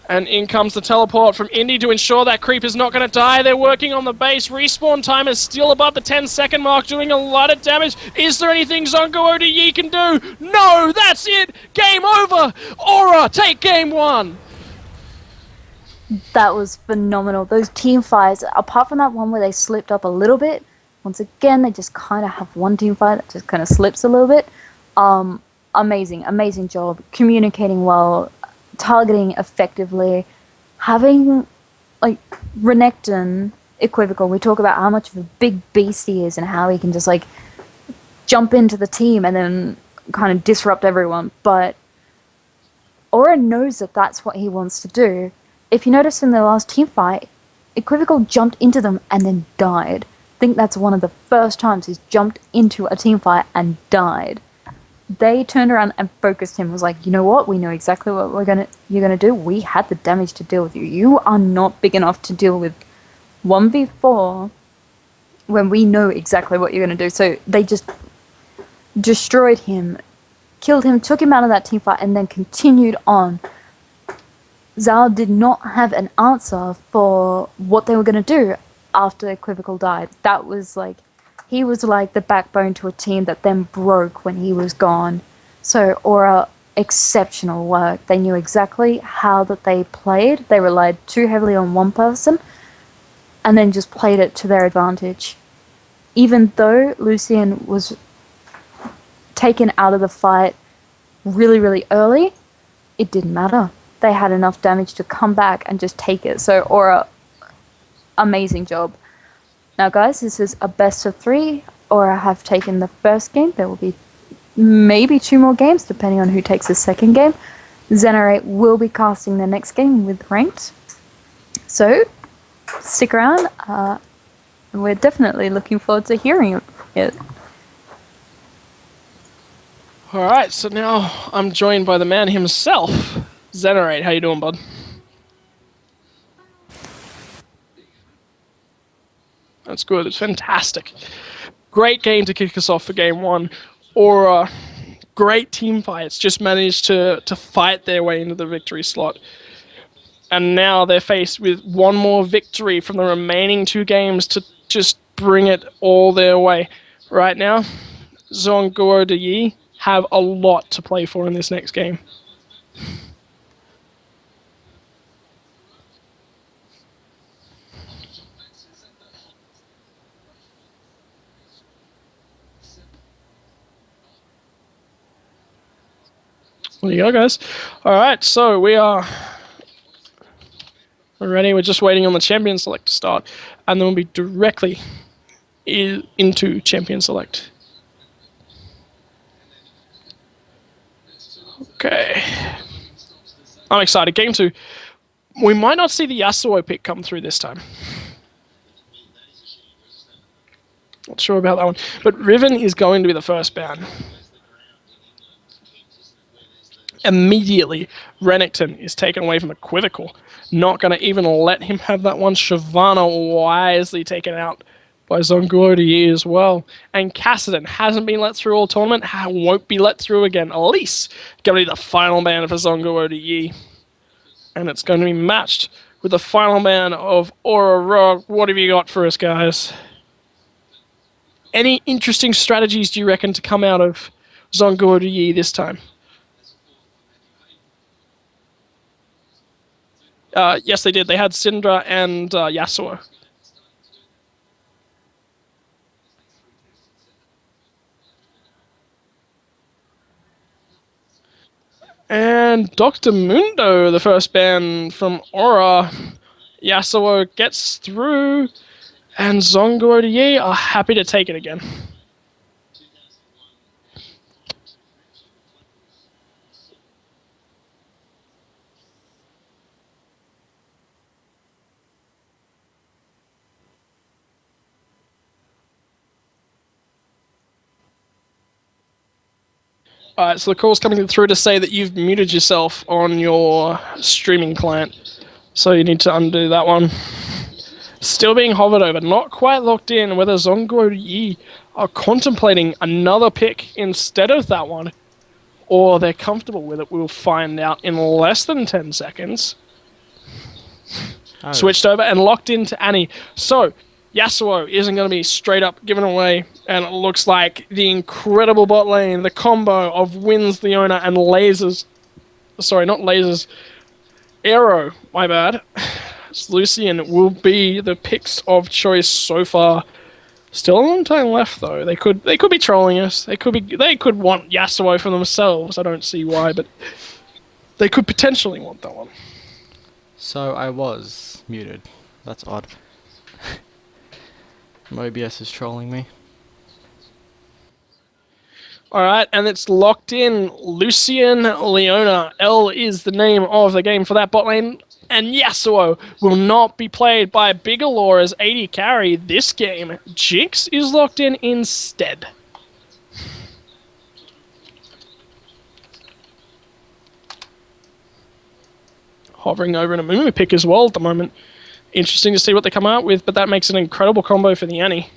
And in comes the teleport from Indy to ensure that creep is not going to die. They're working on the base. Respawn time is still above the 10-second mark, doing a lot of damage. Is there anything Zongo can do? No, that's it. Game over. Aura take game 1. That was phenomenal. Those team fights, apart from that one where they slipped up a little bit, once again, they just kind of have one team fight that just kind of slips a little bit. Amazing, amazing job. Communicating well, targeting effectively, having, like, Renekton, Equivocal, we talk about how much of a big beast he is and how he can just, like, jump into the team and then kind of disrupt everyone. But Aura knows that that's what he wants to do. If you notice in the last team fight, Equivocal jumped into them and then died. I think that's one of the first times he's jumped into a team fight and died. They turned around and focused him. Was like, you know what? We know exactly what you're gonna do. We had the damage to deal with you. You are not big enough to deal with 1v4 when we know exactly what you're gonna do. So they just destroyed him, killed him, took him out of that team fight, and then continued on. Zhao did not have an answer for what they were going to do after Equivocal died. That was like, he was like the backbone to a team that then broke when he was gone. So Aura, exceptional work. They knew exactly how that they played. They relied too heavily on one person and then just played it to their advantage. Even though Lucian was taken out of the fight really, really early, it didn't matter. They had enough damage to come back and just take it. So Aura, amazing job. Now guys, this is a best of 3. Aura have taken the first game. There will be maybe 2 more games depending on who takes the second game. Xenerate will be casting the next game with ranked. So stick around. We're definitely looking forward to hearing it. Alright, so now I'm joined by the man himself, Xenerate. How you doing, bud? That's good. It's fantastic. Great game to kick us off for game 1. Aura, great team fights. Just managed to fight their way into the victory slot. And now they're faced with one more victory from the remaining 2 games to just bring it all their way. Right now, Zhongguo de Yi have a lot to play for in this next game. There you go, guys. Alright, so we're ready. We're just waiting on the champion select to start, and then we'll be directly into champion select. Okay. I'm excited. Game 2. We might not see the Yasuo pick come through this time. Not sure about that one. But Riven is going to be the first ban. Immediately, Renekton is taken away from Equivocal. Not going to even let him have that one. Shyvana wisely taken out by Zhongguo de Yi as well. And Kassadin hasn't been let through all tournament, won't be let through again. Elise going to be the final ban for Zhongguo de Yi. And it's going to be matched with the final ban of Aura Rogue. What have you got for us, guys? Any interesting strategies do you reckon to come out of Zhongguo de Yi this time? Yes, they did. They had Syndra and Yasuo. And Dr. Mundo, the first ban from Aura. Yasuo gets through, and Zhongguo de Yi are happy to take it again. Alright, so the call's coming through to say that you've muted yourself on your streaming client. So you need to undo that one. Still being hovered over, not quite locked in whether Zhongguo de Yi are contemplating another pick instead of that one, or they're comfortable with it. We'll find out in less than 10 seconds. Oh. Switched over and locked into Annie. So, Yasuo isn't going to be straight up given away, and it looks like the incredible bot lane, the combo of Winds, Leona, and lasers. Sorry, not lasers. Aero, my bad. Lucian will be the picks of choice so far. Still a long time left though. They could be trolling us. They could want Yasuo for themselves. I don't see why, but they could potentially want that one. So I was muted. That's odd. OBS is trolling me. Alright, and it's locked in. Lucian Leona. L is the name of the game for that bot lane. And Yasuo will not be played by Bigelow as AD carry this game. Jinx is locked in instead. Hovering over in a Mumu pick as well at the moment. Interesting to see what they come out with, but that makes an incredible combo for the Annie.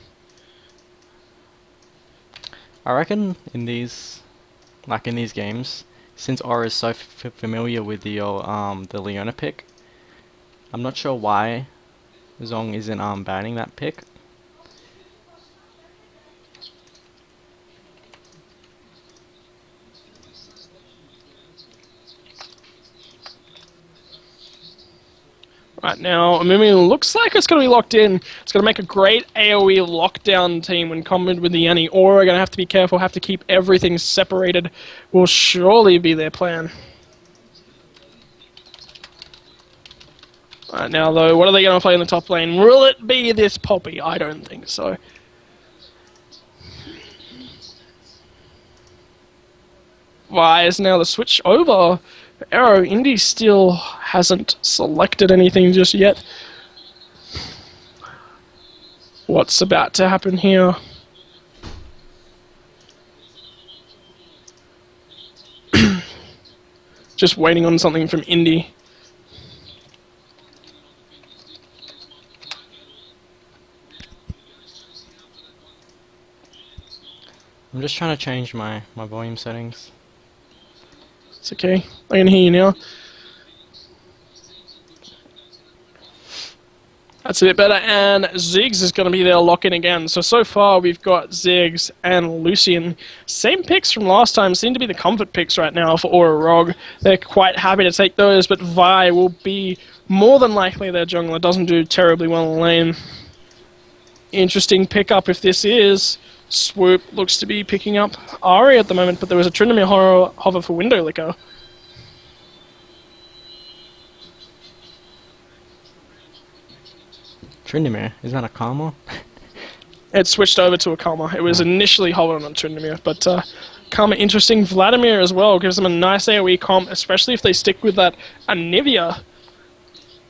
I reckon in these games, since Aura is so familiar with the Leona pick, I'm not sure why Zong isn't banning that pick. Right now, Amumu looks like it's going to be locked in. It's going to make a great AoE lockdown team when combined with the Annie. Aura going to have to be careful, have to keep everything separated. Will surely be their plan. Right now, though, what are they going to play in the top lane? Will it be this Poppy? I don't think so. Why is now the switch over? Arrow, Indy still hasn't selected anything just yet. What's about to happen here? Just waiting on something from Indy. I'm just trying to change my volume settings. It's okay. I can hear you now. That's a bit better, and Ziggs is going to be there lock-in again. So far we've got Ziggs and Lucian. Same picks from last time, seem to be the comfort picks right now for Aura Rog. They're quite happy to take those, but Vi will be more than likely their jungler. Doesn't do terribly well in lane. Interesting pickup if this is. Swoop looks to be picking up Ari at the moment, but there was a Tryndamere hover for Window Licker. Tryndamere? Is that a Karma? It switched over to a Karma. It was initially hovered on Tryndamere, but Karma interesting. Vladimir as well gives them a nice AoE comp, especially if they stick with that Anivia.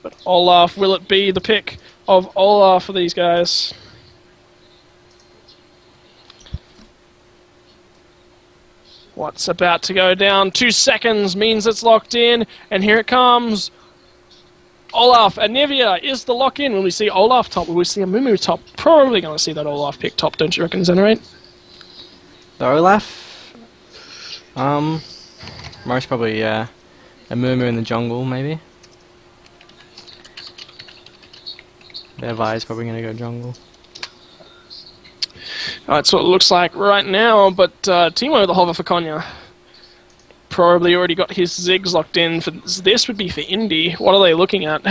But Olaf, will it be the pick of Olaf for these guys? What's about to go down? 2 seconds means it's locked in, and here it comes. Olaf, Anivia is the lock-in. Will we see Olaf top? Will we see a Mumu top? Probably going to see that Olaf pick top, don't you reckon, Zenerate? The Olaf? Most probably, yeah. A Mumu in the jungle, maybe. Their Vi is probably going to go jungle. That's what it looks like right now, but Timo the hover for Konya. Probably already got his Ziggs locked in. For this would be for Indy. What are they looking at?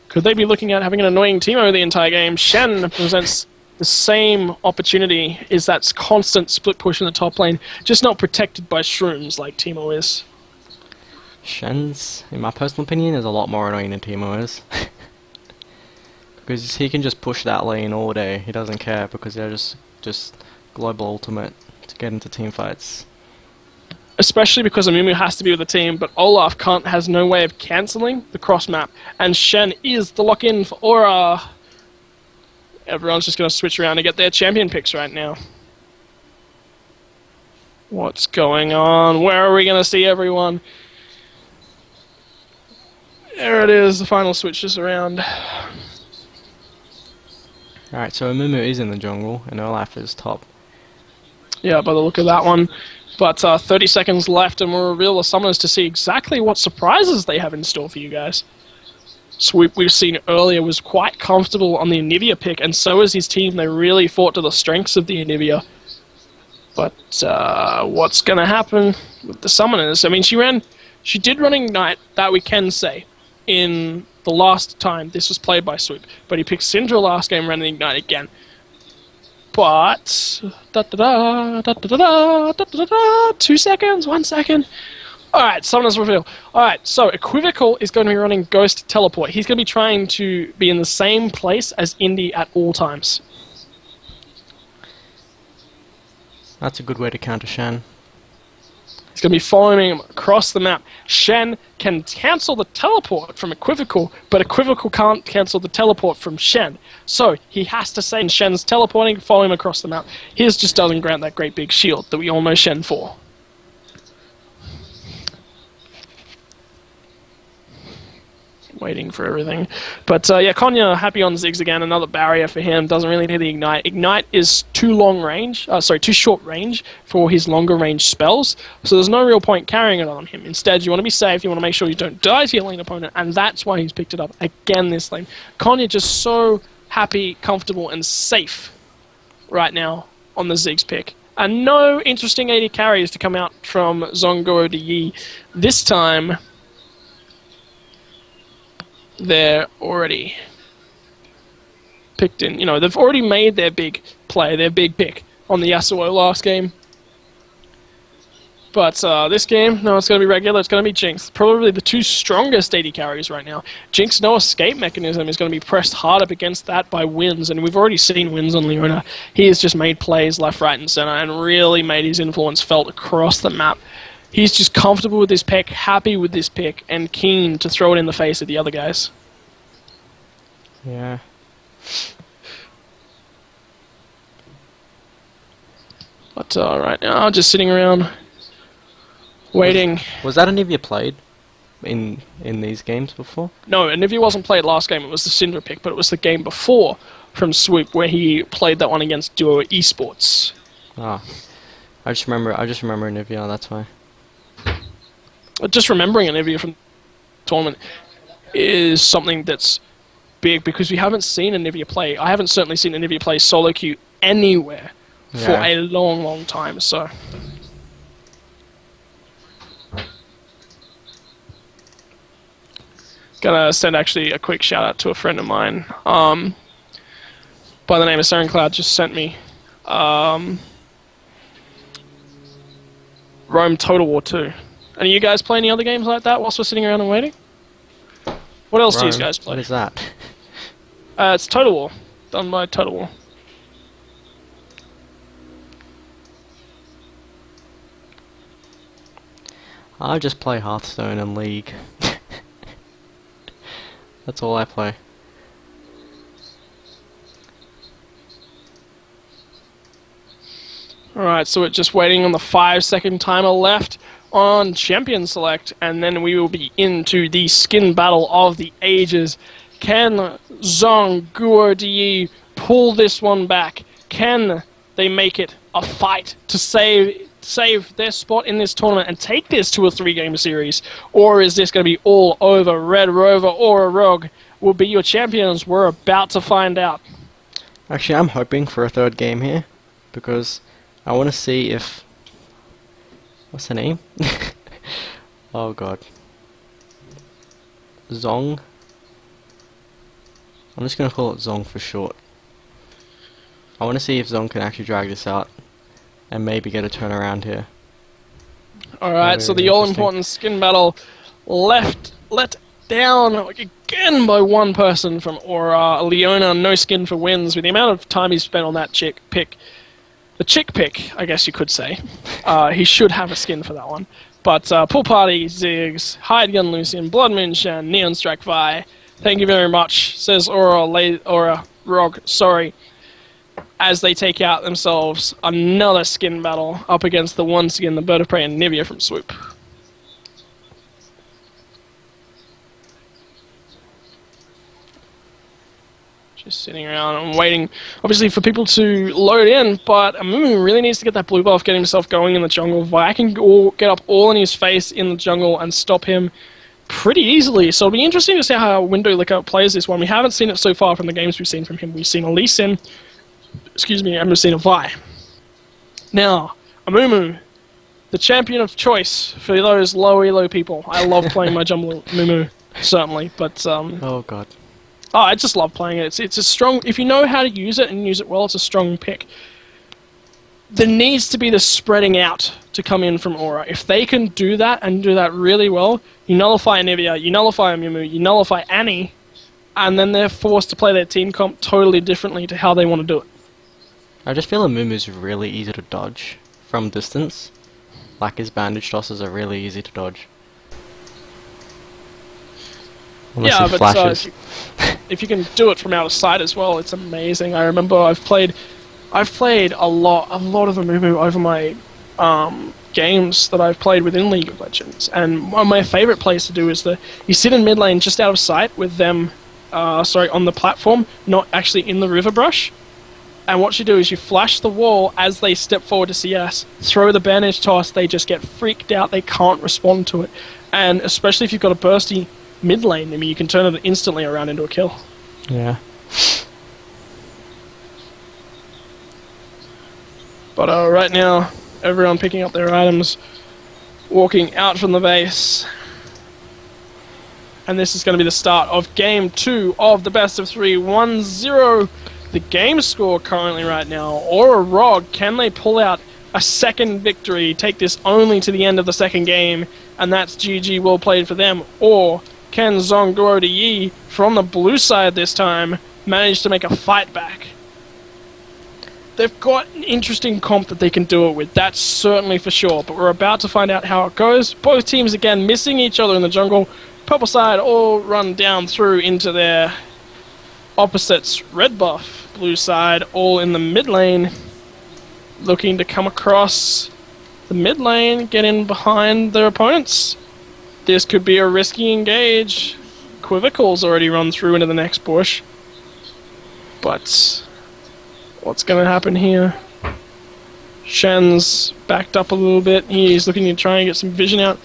Could they be looking at having an annoying Timo the entire game? Shen presents the same opportunity. Is that constant split push in the top lane, just not protected by shrooms like Timo is. Shen's, in my personal opinion, is a lot more annoying than Timo is. Because he can just push that lane all day. He doesn't care because they're just global ultimate to get into team fights. Especially because Amumu has to be with the team, but Olaf has no way of cancelling the cross map, and Shen is the lock-in for Aura. Everyone's just going to switch around to get their champion picks right now. What's going on? Where are we going to see everyone? There it is, the final switches around. Alright, so Amumu is in the jungle, and Olaf is top. Yeah, by the look of that one. But 30 seconds left, and we'll reveal the summoners to see exactly what surprises they have in store for you guys. Swoop, we've seen earlier, was quite comfortable on the Anivia pick, and so is his team. They really fought to the strengths of the Anivia. But what's going to happen with the summoners? I mean, She did run Ignite, that we can say, in the last time this was played by Swoop. But he picked Syndra last game, ran Ignite again. But... 2 seconds, 1 second. Alright, Summoner's Reveal. Alright, so Equivocal is going to be running Ghost Teleport. He's going to be trying to be in the same place as Indy at all times. That's a good way to counter Shen. He's going to be following him across the map. Shen can cancel the teleport from Equivocal, but Equivocal can't cancel the teleport from Shen. So he has to say Shen's teleporting, follow him across the map. His just doesn't grant that great big shield that we all know Shen for. Waiting for everything. But yeah, Konya happy on Ziggs again. Another barrier for him. Doesn't really need the Ignite. Ignite is too short range for his longer range spells. So there's no real point carrying it on him. Instead, you want to be safe. You want to make sure you don't die to your lane opponent. And that's why he's picked it up again this lane. Konya just so happy, comfortable, and safe right now on the Ziggs pick. And no interesting AD carries to come out from Zongo de Yi this time. They're already picked in. You know, they've already made their big play, their big pick on the Yasuo last game. But this game, no, it's going to be regular. It's going to be Jinx. Probably the two strongest AD carries right now. Jinx, no escape mechanism, is going to be pressed hard up against that by Wins, and we've already seen Wins on Leona. He has just made plays left, right, and center, and really made his influence felt across the map. He's just comfortable with this pick, happy with this pick, and keen to throw it in the face of the other guys. Yeah. But right now, just sitting around, waiting. Was that Anivia played in these games before? No, Anivia wasn't played last game. It was the Syndra pick, but it was the game before from Swoop where he played that one against Duo Esports. Ah, I just remember Anivia. That's why. Just remembering Anivia from the tournament is something that's big because we haven't seen Anivia play. I haven't certainly seen Anivia play solo queue anywhere for a long, long time. So, gonna send actually a quick shout out to a friend of mine by the name of Saren Cloud. Just sent me Rome Total War 2. And you guys play any other games like that whilst we're sitting around and waiting? What else do you guys play? What is that? It's Total War, done by Total War. I just play Hearthstone and League. That's all I play. Alright, so we're just waiting on the 5-second timer left on Champion Select, and then we will be into the skin battle of the ages. Can Zhong Guodyi pull this one back? Can they make it a fight to save their spot in this tournament and take this to a 3-game series? Or is this going to be all over? Red Rover or a Rogue will be your champions. We're about to find out. Actually, I'm hoping for a third game here, because I want to see if... What's her name? Oh god. Zong? I'm just going to call it Zong for short. I want to see if Zong can actually drag this out and maybe get a turnaround here. Alright, so the all-important skin battle let down again by one person from Aura. Leona, no skin for Wins. With the amount of time he spent on that chick pick, I guess you could say, he should have a skin for that one. But Pool Party, Ziggs, Hide Gun Lucian, Blood Moon Shen, Neon Strike Vi, thank you very much, says Aura Rog, sorry, as they take out themselves another skin battle up against the one skin, the Bird of Prey and Nivea from Swoop. Just sitting around and waiting, obviously, for people to load in, but Amumu really needs to get that blue buff, get himself going in the jungle. Vi can get up all in his face in the jungle and stop him pretty easily. So it'll be interesting to see how Window Licker plays this one. We haven't seen it so far from the games we've seen from him. We've seen a Lee Sin, and we've seen a Vi. Now, Amumu the champion of choice for those low elo people. I love playing my jungle Mumu, certainly, but Oh god. oh, I just love playing it. It's a strong. If you know how to use it and use it well, it's a strong pick. There needs to be the spreading out to come in from Aura. If they can do that and do that really well, you nullify Anivia, you nullify Mumu, you nullify Annie, and then they're forced to play their team comp totally differently to how they want to do it. I just feel Amumu's really easy to dodge from distance. Like his bandage tosses are really easy to dodge. Unless Yeah, he but flashes. if you can do it from out of sight as well, it's amazing. I remember I've played a lot of Amumu over my games that I've played within League of Legends, and one of my favorite plays to do is you sit in mid lane just out of sight with them, on the platform, not actually in the river brush. And what you do is you flash the wall as they step forward to CS, throw the bandage toss, they just get freaked out, they can't respond to it. And especially if you've got a bursty mid lane, I mean, you can turn it instantly around into a kill. Yeah. But right now, everyone picking up their items, walking out from the base. And this is going to be the start of Game 2 of the best of 3, 1-0. The game score currently right now, Aura Rog, can they pull out a second victory, take this only to the end of the second game, and that's GG, well played for them? Or can Zonguo de Yi, from the blue side this time, manage to make a fight back? They've got an interesting comp that they can do it with, that's certainly for sure, but we're about to find out how it goes. Both teams, again, missing each other in the jungle. Purple side all run down through into their opposites. Red buff, blue side, all in the mid lane, looking to come across the mid lane, get in behind their opponents. This could be a risky engage. Quivicle's already run through into the next bush. But what's going to happen here? Shen's backed up a little bit. He's looking to try and get some vision out.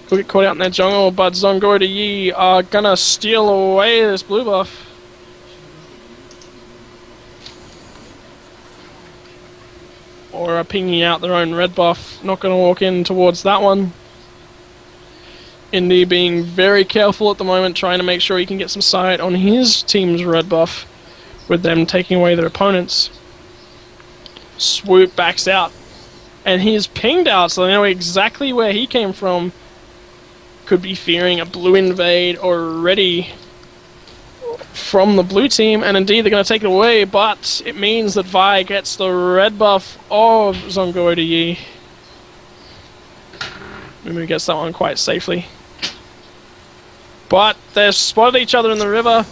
He'll get caught out in that jungle, but Zonguo de Yi are going to steal away this blue buff. Or are pinging out their own red buff. Not going to walk in towards that one. Indy being very careful at the moment, trying to make sure he can get some sight on his team's red buff, with them taking away their opponents. Swoop backs out. And he's pinged out, so they know exactly where he came from. Could be fearing a blue invade already from the blue team, and indeed they're going to take it away, but it means that Vi gets the red buff of Zonguo de Yi. Mumu gets that one quite safely. But they've spotted each other in the river,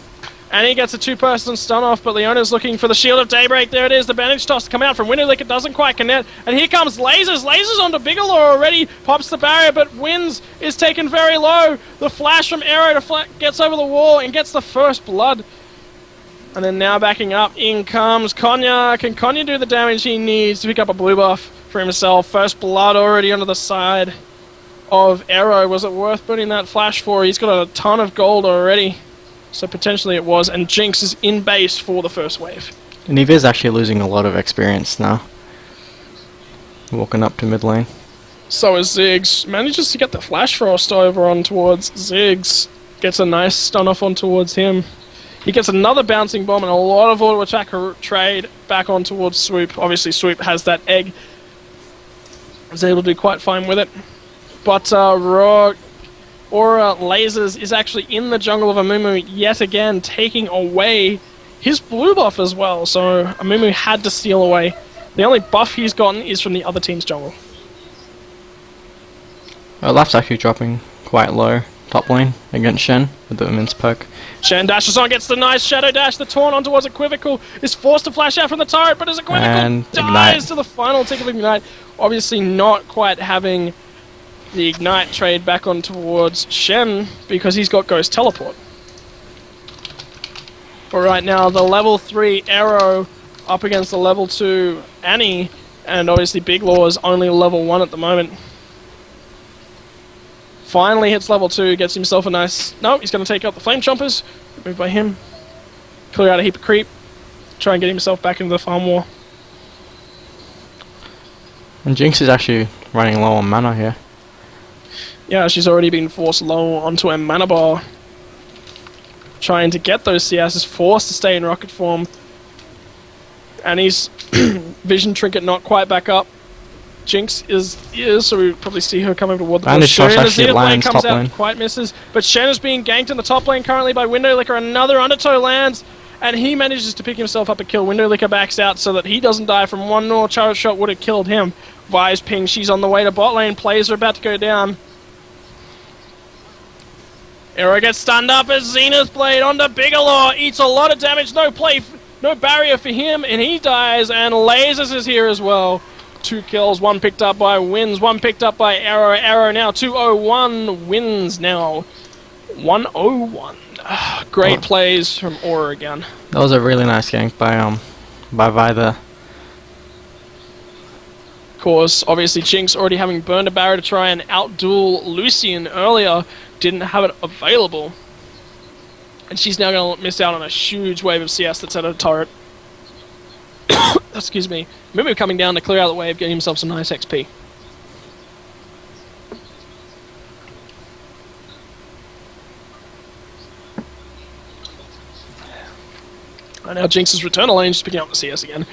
and he gets a two-person stun off, but Leona's looking for the Shield of Daybreak. There it is, the bandage toss to come out from Windowlick. Doesn't quite connect, and here comes Lasers. Lasers onto Bigelow already, pops the barrier, but Wins is taken very low. The flash from Arrow to gets over the wall and gets the first blood. And then now backing up, in comes Konya. Can Konya do the damage he needs to pick up a blue buff for himself? First blood already onto the side of Arrow. Was it worth putting that flash for? He's got a ton of gold already. So potentially it was, and Jinx is in base for the first wave. And Eva's actually losing a lot of experience now. Walking up to mid lane. So is Ziggs. Manages to get the Flash Frost over on towards Ziggs. Gets a nice stun off on towards him. He gets another bouncing bomb and a lot of auto attack trade back on towards Swoop. Obviously Swoop has that egg. Was able to do quite fine with it. But Aura Lasers is actually in the jungle of Amumu yet again, taking away his blue buff as well. So Amumu had to steal away. The only buff he's gotten is from the other team's jungle. Left's actually dropping quite low top lane against Shen with the immense poke. Shen dashes on, gets the nice shadow dash. The taunt on towards Equivocal is forced to flash out from the turret, but as Equivocal And dies Ignite. to the final tick of Ignite, obviously not quite having the Ignite trade back on towards Shen because he's got Ghost Teleport. But right now, the level 3 Arrow up against the level 2 Annie, and obviously Big Law is only level 1 at the moment. Finally hits level 2, gets himself a nice... No, he's going to take out the Flame Chompers. Moved by him. Clear out a heap of creep. Try and get himself back into the farm war. And Jinx is actually running low on mana here. Yeah, she's already been forced low onto a mana bar. Trying to get those CS, is forced to stay in rocket form. And he's vision trinket not quite back up. Jinx is, so we probably see her coming toward the bush. Josh The actually Zenith lane lands comes top out lane. and quite misses. But Shen is being ganked in the top lane currently by Windowlicker. Another undertow lands, and he manages to pick himself up a kill. Windowlicker backs out so that he doesn't die from one more charge shot would have killed him. Vi's ping, she's on the way to bot lane. Plays are about to go down. Arrow gets stunned up as Zenith Blade onto Bigelow. Eats a lot of damage. No barrier for him, and he dies. And Lasers is here as well. 2 kills, 1 picked up by Wins, 1 picked up by Arrow. Arrow now 201, Wins now 101. Great plays from Aura again. That was a really nice gank by Vi there. Of course, obviously Jinx already having burned a barrier to try and outduel Lucian earlier, didn't have it available. And she's now going to miss out on a huge wave of CS that's at her turret. Excuse me. Mumu coming down to clear out the wave, getting himself some nice XP. And now Jinx has returned to lane, she's picking up the CS again.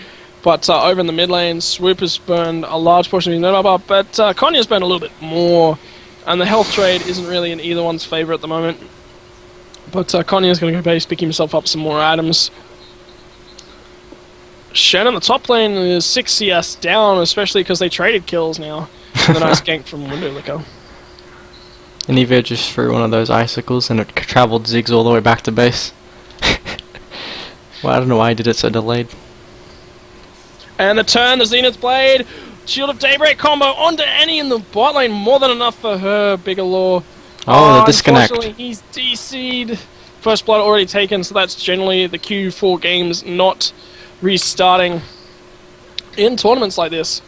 But over in the mid lane, Swoop has burned a large portion of his nova bar, but Konya's burned a little bit more. And the health trade isn't really in either one's favour at the moment. But Konya's going to go base, pick himself up some more items. Shen in the top lane is 6 CS down, especially because they traded kills now. And a nice gank from Windowlicker. And Eva just threw one of those icicles and it travelled Ziggs all the way back to base. Well, I don't know why he did it so delayed. And the turn, the Zenith Blade, Shield of Daybreak combo onto Annie in the bot lane, more than enough for her, Bigelow. Oh, the disconnect. Unfortunately, he's DC'd. First blood already taken, so that's generally the cue for games not restarting in tournaments like this.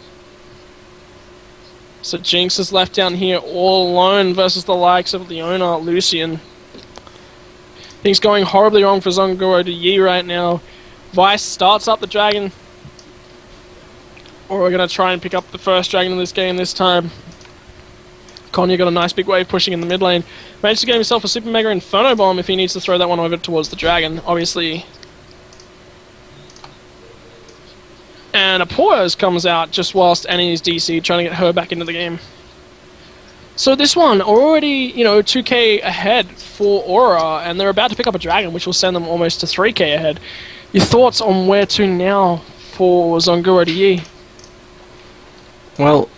So Jinx is left down here all alone versus the likes of Leona, Lucian. Things going horribly wrong for Zonguro to Yi right now. Vice starts up the dragon. Or we're going to try and pick up the first dragon in this game this time. Konya got a nice big wave pushing in the mid lane. Managed to get himself a Super Mega Inferno Bomb if he needs to throw that one over towards the dragon, obviously. And a Poise comes out just whilst Annie's DC, trying to get her back into the game. So this one, already, 2k ahead for Aura, and they're about to pick up a dragon, which will send them almost to 3k ahead. Your thoughts on where to now for Zonguro to Yi? Well,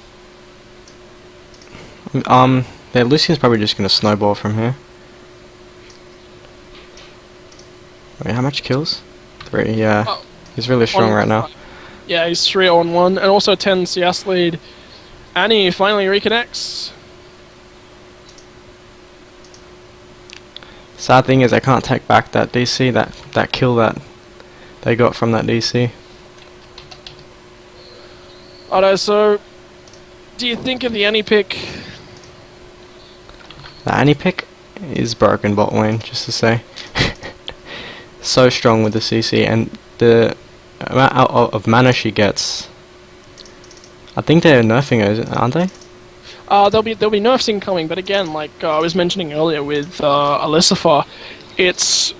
Lucian's probably just going to snowball from here. Wait, how much kills? 3, yeah. Oh, He's really strong right now. Yeah, he's 3-on-1, and also 10 CS lead. Annie finally reconnects. Sad thing is I can't take back that DC, that kill that they got from that DC. Alright, so do you think of the Annie pick? The Annie pick is broken bot lane, just to say. So strong with the CC, and the amount of mana she gets. I think they're nerfing her, aren't they? There'll be nerfs incoming, but again, like I was mentioning earlier with Alyssifar, it's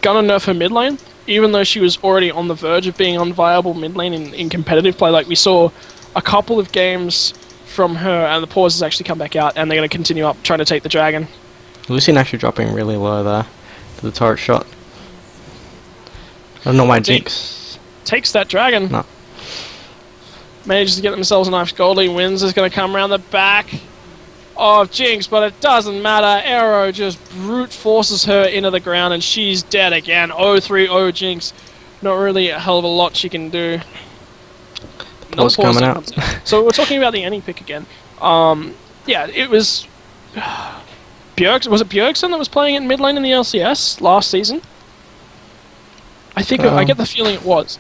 gonna nerf her mid lane, even though she was already on the verge of being unviable mid lane in competitive play. Like we saw a couple of games from her, and the pause has actually come back out, and they're gonna continue up trying to take the dragon. Lucian actually dropping really low there to the turret shot. I don't know why Jinx takes that dragon. No. Manages to get themselves a nice goldie. Wins is going to come around the back of Jinx, but it doesn't matter. Arrow just brute forces her into the ground, and she's dead again. 0-3-0 Jinx. Not really a hell of a lot she can do. Pause coming out. So we're talking about the Annie pick again. Yeah, it was Bjergsen. Was it Bjergsen that was playing in mid lane in the LCS last season? I think I get the feeling it was.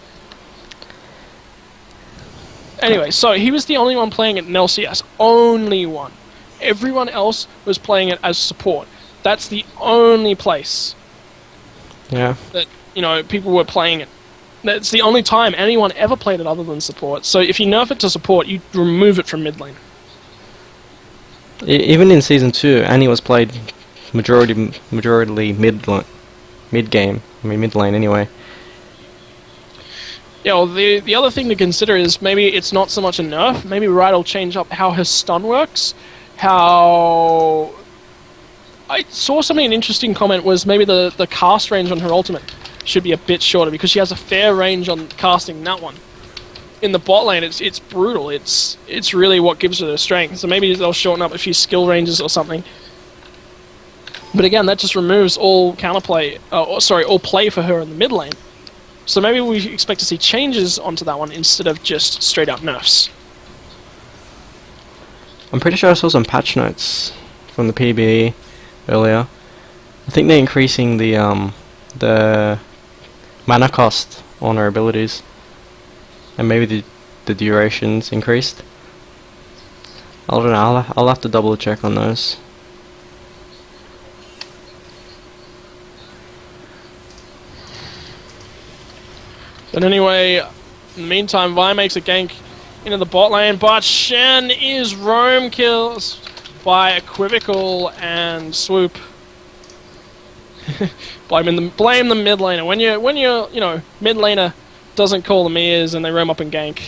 Anyway, so he was the only one playing it in LCS. Only one. Everyone else was playing it as support. That's the only place Yeah. that, people were playing it That's the only time anyone ever played it other than support. So if you nerf it to support, you remove it from mid lane. Even in Season 2, Annie was played majority mid game. I mean, mid lane anyway. Yeah, well, the other thing to consider is maybe it's not so much a nerf. Maybe Riot will change up how her stun works. How... I saw something, an interesting comment was maybe the cast range on her ultimate should be a bit shorter because she has a fair range on casting that one. In the bot lane, it's brutal. It's really what gives her the strength. So maybe they'll shorten up a few skill ranges or something. But again, that just removes all counterplay, all play for her in the mid lane. So maybe we expect to see changes onto that one instead of just straight up nerfs. I'm pretty sure I saw some patch notes from the PBE earlier. I think they're increasing the mana cost on her abilities, and maybe the duration's increased. I don't know. I'll have to double check on those. But anyway, in the meantime, Vi makes a gank into the bot lane, but Shen is roam kills by Equivocal and Swoop. blame the mid laner. When you're mid laner doesn't call the mirrors and they roam up and gank.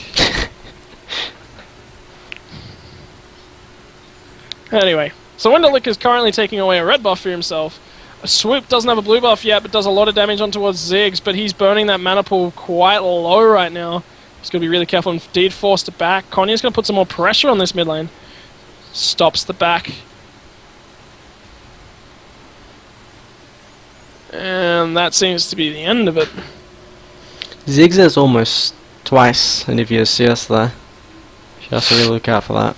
Anyway, so Wenderlick is currently taking away a red buff for himself. Swoop doesn't have a blue buff yet, but does a lot of damage on towards Ziggs, but he's burning that mana pool quite low right now. He's going to be really careful, indeed forced it back. Konya's going to put some more pressure on this mid lane. Stops the back. And that seems to be the end of it. Ziggs has almost twice an EV CS there. She has to really look out for that.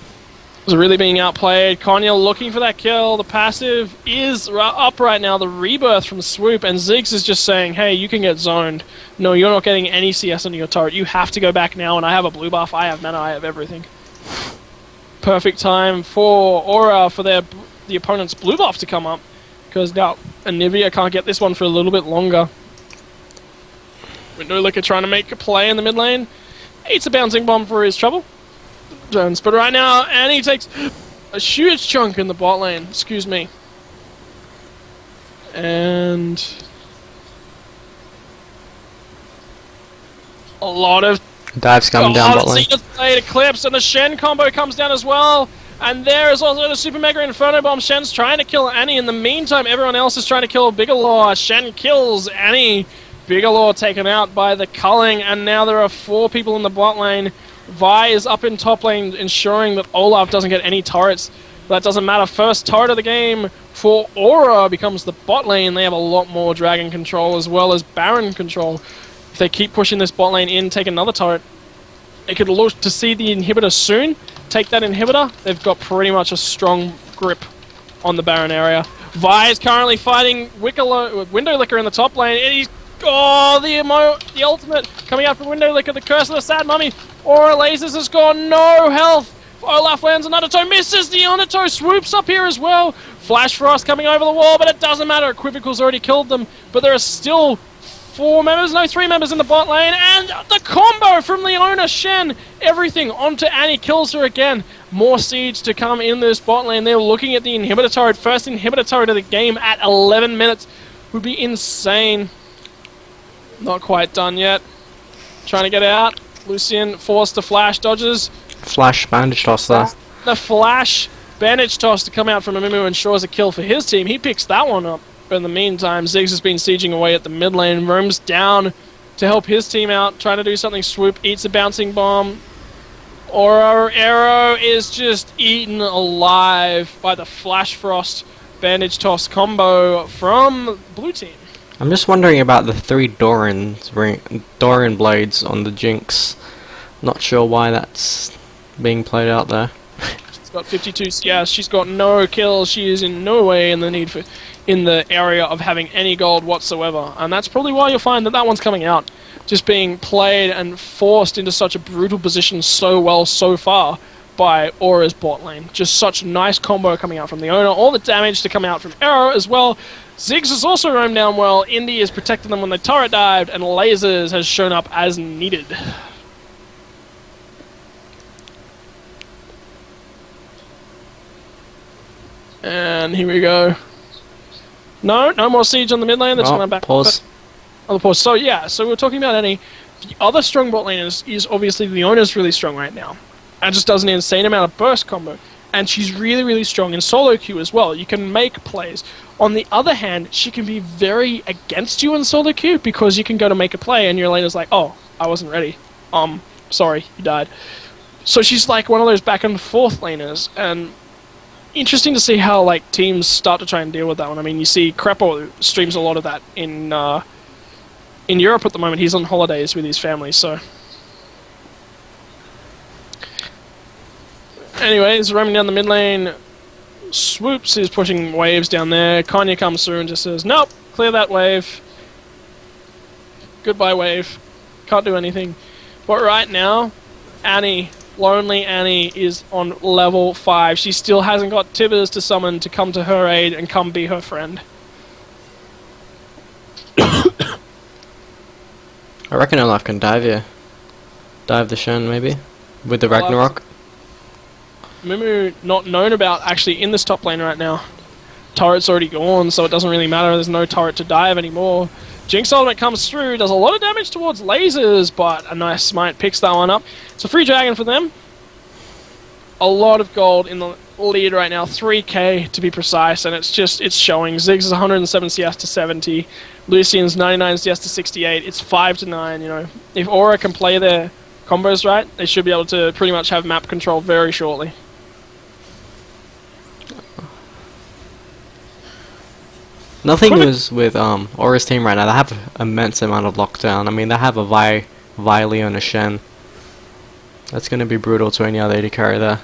Is really being outplayed. Konya looking for that kill. The passive is up right now. The rebirth from Swoop, and Ziggs is just saying, hey, you can get zoned. No, you're not getting any CS into your turret. You have to go back now, and I have a blue buff, I have mana, I have everything. Perfect time for Aura for the opponent's blue buff to come up, because now Anivia can't get this one for a little bit longer. Windowlicker trying to make a play in the mid lane. Eats a bouncing bomb for his trouble. Jones, but right now, Annie takes a huge chunk in the bot lane. Excuse me. And a lot of dives coming down bot lane. Played Eclipse, and the Shen combo comes down as well. And there is also the Super Mega Inferno Bomb. Shen's trying to kill Annie. In the meantime, everyone else is trying to kill Bigelow. Shen kills Annie. Bigelow taken out by the culling, and now there are 4 people in the bot lane. Vi is up in top lane, ensuring that Olaf doesn't get any turrets. But that doesn't matter. First turret of the game for Aura becomes the bot lane. They have a lot more dragon control as well as Baron control. If they keep pushing this bot lane in, take another turret, they could look to see the inhibitor soon. Take that inhibitor. They've got pretty much a strong grip on the Baron area. Vi is currently fighting Windowlicker in the top lane. And he's the ultimate coming out from Windowlicker, the curse of the sad mummy. Aura Lasers has got no health. Olaf lands an Undertow, misses the Undertow, swoops up here as well. Flash Frost coming over the wall, but it doesn't matter. Equivocal's already killed them, but there are still 3 members in the bot lane, and the combo from Leona Shen. Everything onto Annie, kills her again. More siege to come in this bot lane. They're looking at the inhibitor turret. First inhibitor turret of the game at 11 minutes would be insane. Not quite done yet. Trying to get out. Lucian forced to flash, dodges. Flash bandage toss there. The flash bandage toss to come out from Amumu ensures a kill for his team. He picks that one up. But in the meantime, Ziggs has been sieging away at the mid lane, roams down to help his team out, trying to do something. Swoop eats a bouncing bomb. Aura Arrow is just eaten alive by the Flash Frost bandage toss combo from blue team. I'm just wondering about the 3 Doran blades on the Jinx. Not sure why that's being played out there. She's got 52. Yeah, she's got no kills. She is in no way in the area of having any gold whatsoever, and that's probably why you'll find that one's coming out, just being played and forced into such a brutal position so well so far by Aura's bot lane. Just such nice combo coming out from the owner. All the damage to come out from Arrow as well. Ziggs has also roamed down well. Indy is protecting them when they turret dived, and Lasers has shown up as needed. And here we go. No more siege on the mid lane. They're just going back. Pause. On the pause. So yeah, so we were talking about any. The other strong bot lane is obviously the owner's really strong right now. And just does an insane amount of burst combo. And she's really, really strong in solo queue as well. You can make plays. On the other hand, she can be very against you in solo queue because you can go to make a play and your laner's like, oh, I wasn't ready. Sorry, you died. So she's like one of those back and forth laners, and interesting to see how like teams start to try and deal with that one. I mean, you see Crepo streams a lot of that in Europe at the moment. He's on holidays with his family, so. Anyways, roaming down the mid lane, Swoops is pushing waves down there. Konya comes through and just says, nope, clear that wave. Goodbye, wave. Can't do anything. But right now, Annie, lonely Annie, is on level 5. She still hasn't got Tibbers to summon to come to her aid and come be her friend. I reckon Olaf can dive here. Dive the Shen, maybe? With the Ragnarok? Mumu not known about actually in this top lane right now. Turret's already gone, so it doesn't really matter. There's no turret to dive anymore. Jinx ultimate comes through, does a lot of damage towards Lasers, but a nice smite picks that one up. It's a free dragon for them. A lot of gold in the lead right now, 3k to be precise, and it's showing. Ziggs is 107 CS to 70, Lucian's 99 CS to 68. It's 5 to 9. You know, if Aura can play their combos right, they should be able to pretty much have map control very shortly. Nothing is with Aura's team right now. They have an immense amount of lockdown. I mean, they have a Vi, Leon, a Shen. That's going to be brutal to any other AD carry there.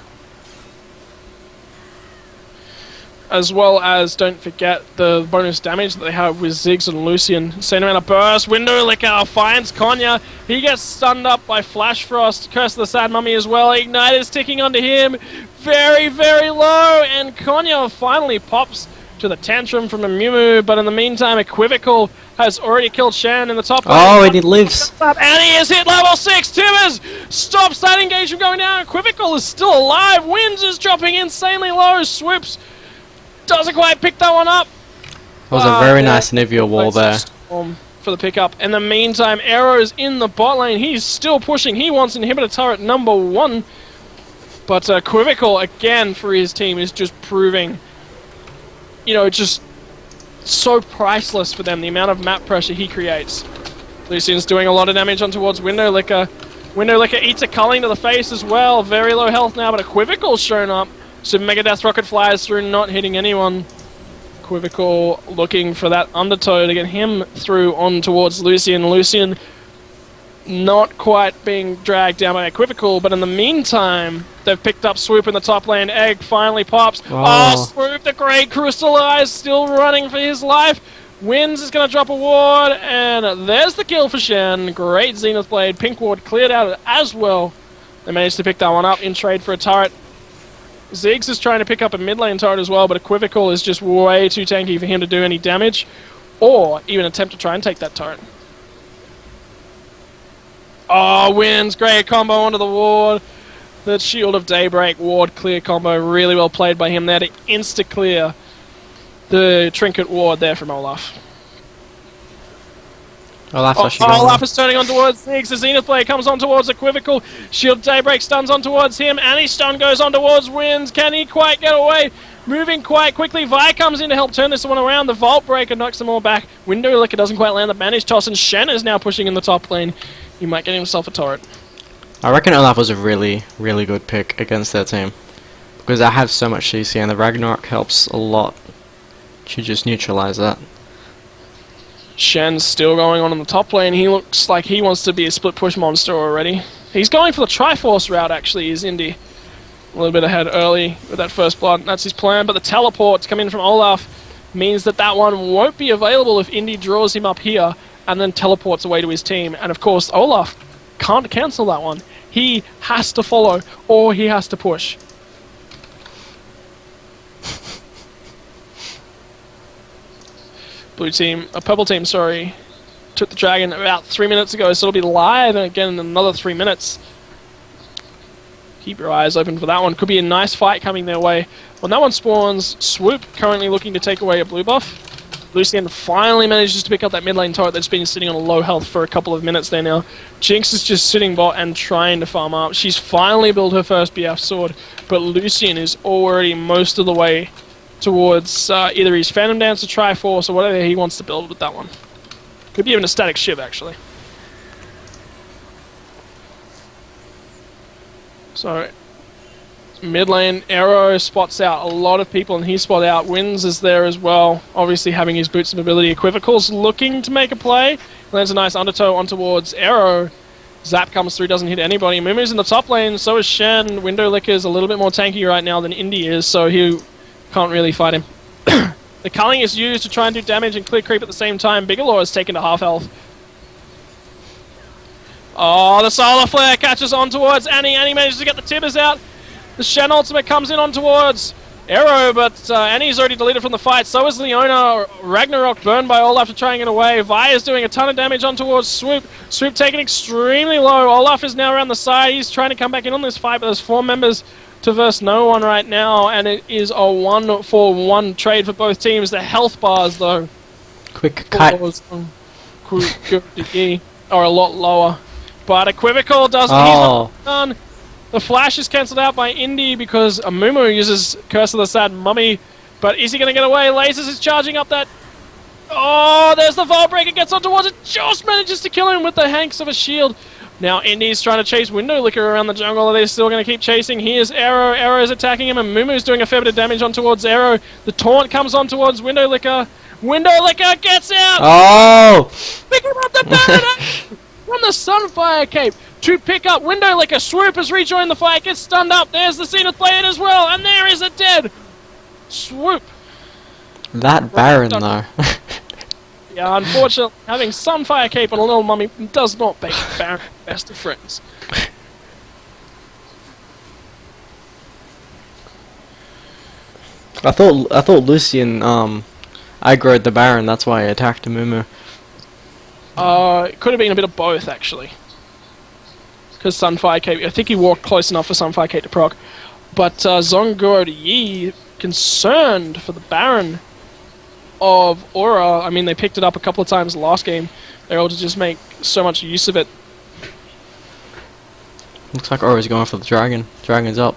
As well as, don't forget, the bonus damage that they have with Ziggs and Lucian. Same amount of burst. Window Licker finds Konya. He gets stunned up by Flash Frost. Curse of the Sad Mummy as well. Ignite is ticking onto him. Very, very low. And Konya finally pops to the tantrum from a Mumu. But in the meantime, Equivocal has already killed Shan in the top lane. Oh, and he lives. And he is hit level 6. Tibbers stops that engage from going down. Equivocal is still alive. Winds is dropping insanely low. Swoops doesn't quite pick that one up. That was a very nice Nivea wall there. For the pickup. In the meantime, Arrow's in the bot lane. He's still pushing. He wants inhibitor turret number 1. But Equivocal, again, for his team, is just proving, you know, just so priceless for them, the amount of map pressure he creates. Lucian's doing a lot of damage on towards Window Licker. Window Licker eats a culling to the face as well. Very low health now, but Equivocal's shown up. So Mega Death Rocket flies through, not hitting anyone. Equivocal looking for that undertow to get him through on towards Lucian. Lucian not quite being dragged down by Equivocal, but in the meantime, they've picked up Swoop in the top lane. Egg finally pops. Oh, Swoop, the Great Crystallized, still running for his life. Wins is going to drop a ward, and there's the kill for Shen. Great Zenith Blade. Pink ward cleared out as well. They managed to pick that one up in trade for a turret. Ziggs is trying to pick up a mid lane turret as well, but Equivocal is just way too tanky for him to do any damage, or even attempt to try and take that turret. Oh, wins. Great combo onto the ward. The Shield of Daybreak ward clear combo. Really well played by him there to insta-clear the Trinket ward there from Olaf. Olaf is turning on towards Ziggs. The Zenith Blade comes on towards Equivocal. Shield Daybreak stuns on towards him. Annie's stun goes on towards Wins. Can he quite get away? Moving quite quickly. Vi comes in to help turn this one around. The Vault Breaker knocks them all back. Window Licker doesn't quite land the Banish Toss, and Shen is now pushing in the top lane. He might get himself a turret. I reckon Olaf was a really, really good pick against their team. Because I have so much CC, and the Ragnarok helps a lot to just neutralize that. Shen's still going on in the top lane. He looks like he wants to be a split push monster already. He's going for the Triforce route, actually, is Indy. A little bit ahead early with that first blood. That's his plan, but the teleport to come in from Olaf means that that one won't be available if Indy draws him up here and then teleports away to his team. And of course, Olaf can't cancel that one. He has to follow, or he has to push. Purple team, sorry, took the dragon about 3 minutes ago, so it'll be live again in another 3 minutes. Keep your eyes open for that one. Could be a nice fight coming their way. When that one spawns, Swoop currently looking to take away a blue buff. Lucian finally manages to pick up that mid lane turret that's been sitting on a low health for a couple of minutes there now. Jinx is just sitting bot and trying to farm up. She's finally built her first BF sword, but Lucian is already most of the way towards either his Phantom Dance or Triforce or whatever he wants to build with that one. Could be even a static shiv, actually. So, mid lane, Arrow spots out a lot of people, and he spot out. Wins is there as well, obviously having his boots of ability. Equivocal's looking to make a play. Lands a nice undertow on towards Arrow. Zap comes through, doesn't hit anybody. Mumu's in the top lane, so is Shen. Windowlicker's a little bit more tanky right now than Indy is, so he can't really fight him. The culling is used to try and do damage and clear creep at the same time. Bigelow is taken to half health. Oh, the Solar Flare catches on towards Annie. Annie manages to get the Tibbers out. The Shen ultimate comes in on towards Arrow, but Annie's already deleted from the fight. So is Leona. Ragnarok burned by Olaf to try and get away. Vi is doing a ton of damage on towards Swoop. Swoop taken extremely low. Olaf is now around the side. He's trying to come back in on this fight, but there's 4 members to verse no one right now, and it is a 1-for-1 trade for both teams. The health bars, though, Quick cut. are a lot lower. But Equivocal doesn't. He's not done. The flash is cancelled out by Indy because Amumu uses Curse of the Sad Mummy. But is he going to get away? Lasers is charging up that. Oh, there's the Vault Breaker. Gets on towards it. Just manages to kill him with the hanks of a shield. Now Indy's trying to chase Windowlicker around the jungle. They're still going to keep chasing. Here's Arrow. Arrow's attacking him, and Mumu's doing a fair bit of damage on towards Arrow. The taunt comes on towards Windowlicker. Windowlicker gets out! Oh! Pick him up the banner! From the Sunfire Cape to pick up Windowlicker. Swoop has rejoined the fight, gets stunned up. There's the Zenith Blade as well, and there is a dead Swoop. That Baron, though. Yeah, unfortunately, having Sunfire Cape on a little mummy does not make Baron best of friends. I thought Lucian aggroed the Baron, that's why he attacked Mumu. It could have been a bit of both, actually. Because Sunfire Cape, I think he walked close enough for Sunfire Cape to proc. But Zongoro Yi, concerned for the Baron of Aura. I mean, they picked it up a couple of times last game. They're able to just make so much use of it. Looks like Aura's going for the dragon. Dragon's up.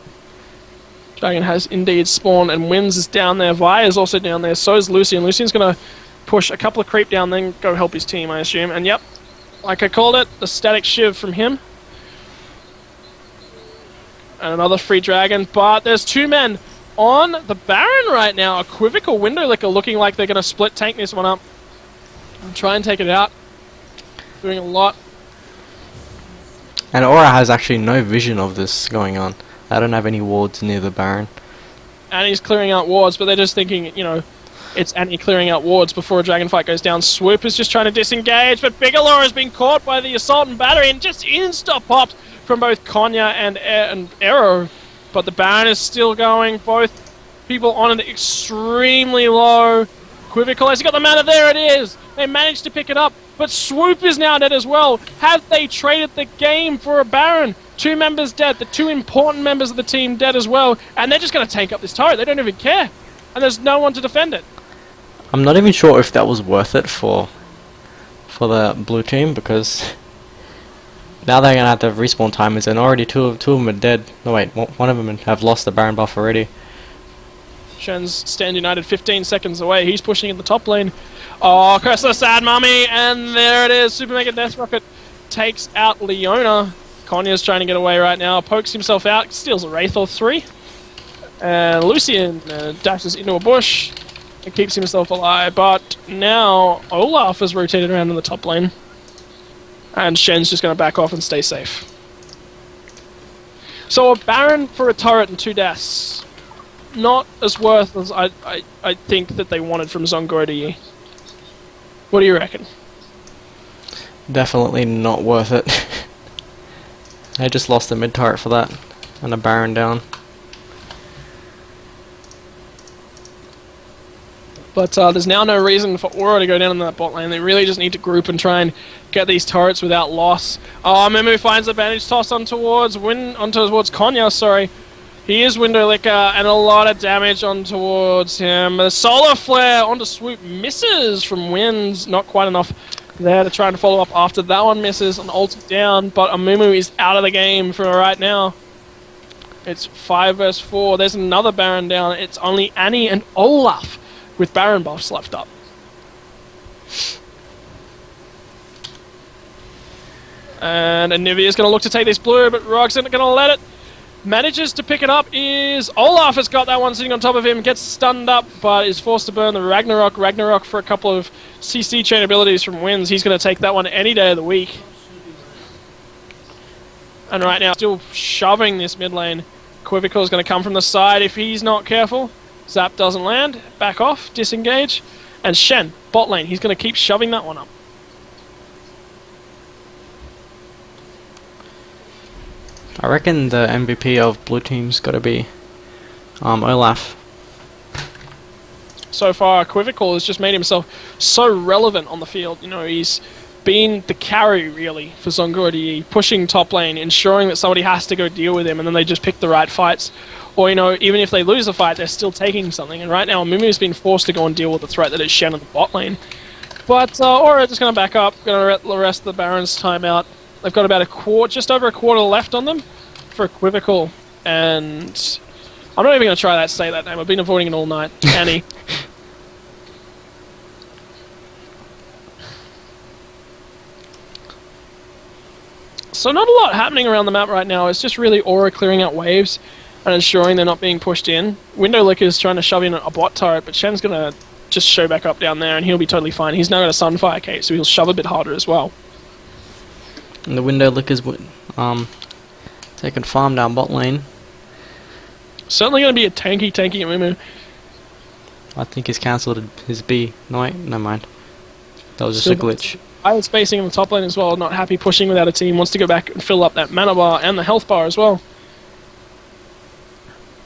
Dragon has indeed spawned, and Wins is down there. Vi is also down there. So is Lucian. Lucian's going to push a couple of creep down, then go help his team, I assume. And yep, like I called it, the static shiv from him. And another free dragon, but there's 2 men on the Baron right now. Equivocal Windowlicker looking like they're going to split tank this one up and try and take it out. Doing a lot. And Aura has actually no vision of this going on. I don't have any wards near the Baron. Annie's clearing out wards, but they're just thinking, you know, it's Annie clearing out wards before a dragon fight goes down. Swoop is just trying to disengage, but Bigelow has been caught by the assault and battery and just insta-popped from both Konya and Arrow. But the Baron is still going. Both people on it extremely low. Equivocal has got the mana. There it is. They managed to pick it up, but Swoop is now dead as well. Have they traded the game for a Baron? 2 members dead. The 2 important members of the team dead as well. And they're just going to tank up this turret. They don't even care. And there's no one to defend it. I'm not even sure if that was worth it for the blue team, because now they're gonna have to have respawn timers, and already two of them are dead. No wait, one of them have lost the Baron buff already. Shen's stand united 15 seconds away. He's pushing in the top lane. Oh, Curse of the Sad Mummy, and there it is. Super Mega Death Rocket takes out Leona. Konya's trying to get away right now. Pokes himself out, steals a Wraith or 3. And Lucian dashes into a bush and keeps himself alive. But now Olaf has rotated around in the top lane. And Shen's just going to back off and stay safe. So a Baron for a turret and 2 deaths. Not as worth as I think that they wanted from Zongoro. What do you reckon? Definitely not worth it. They just lost the mid turret for that, and a Baron down. But there's now no reason for Aura to go down in that bot lane. They really just need to group and try and get these turrets without loss. Oh, Mumu finds the advantage toss on towards Konya, sorry. He is Window Licker, and a lot of damage on towards him. The Solar Flare onto Swoop misses from Winds. Not quite enough there to try and follow up after that one misses and ulted down, but Amumu is out of the game for right now. It's 5 vs 4. There's another Baron down. It's only Annie and Olaf with Baron buffs left up. And Anivia's going to look to take this blue, but Rog's not going to let it. Manages to pick it up is Olaf has got that one sitting on top of him, gets stunned up, but is forced to burn the Ragnarok. Ragnarok for a couple of CC chain abilities from Winds. He's going to take that one any day of the week. And right now, still shoving this mid lane. Quivical is going to come from the side if he's not careful. Zap doesn't land. Back off. Disengage. And Shen, bot lane. He's going to keep shoving that one up. I reckon the MVP of blue team's got to be Olaf. So far, Quivical has just made himself so relevant on the field. You know, he's been the carry, really, for Zonguri, pushing top lane, ensuring that somebody has to go deal with him, and then they just pick the right fights. Or, you know, even if they lose the fight, they're still taking something. And right now, Mumu's been forced to go and deal with the threat that is Shen in the bot lane. But Aura just going to back up, going to let the rest of the Baron's time out. They've got about just over a quarter left on them for Quivical, and I'm not even going to try that. Say that name. I've been avoiding it all night. Annie. So not a lot happening around the map right now. It's just really Aura clearing out waves and ensuring they're not being pushed in. Window Licker is trying to shove in a bot turret, but Shen's going to just show back up down there, and he'll be totally fine. He's now got a Sunfire case, so he'll shove a bit harder as well. And the Window Lickers taking farm down bot lane. Certainly going to be a tanky Amumu. I think he's cancelled his B. No, wait, never mind. That was just a glitch. I was spacing in the top lane as well, not happy pushing without a team, wants to go back and fill up that mana bar and the health bar as well.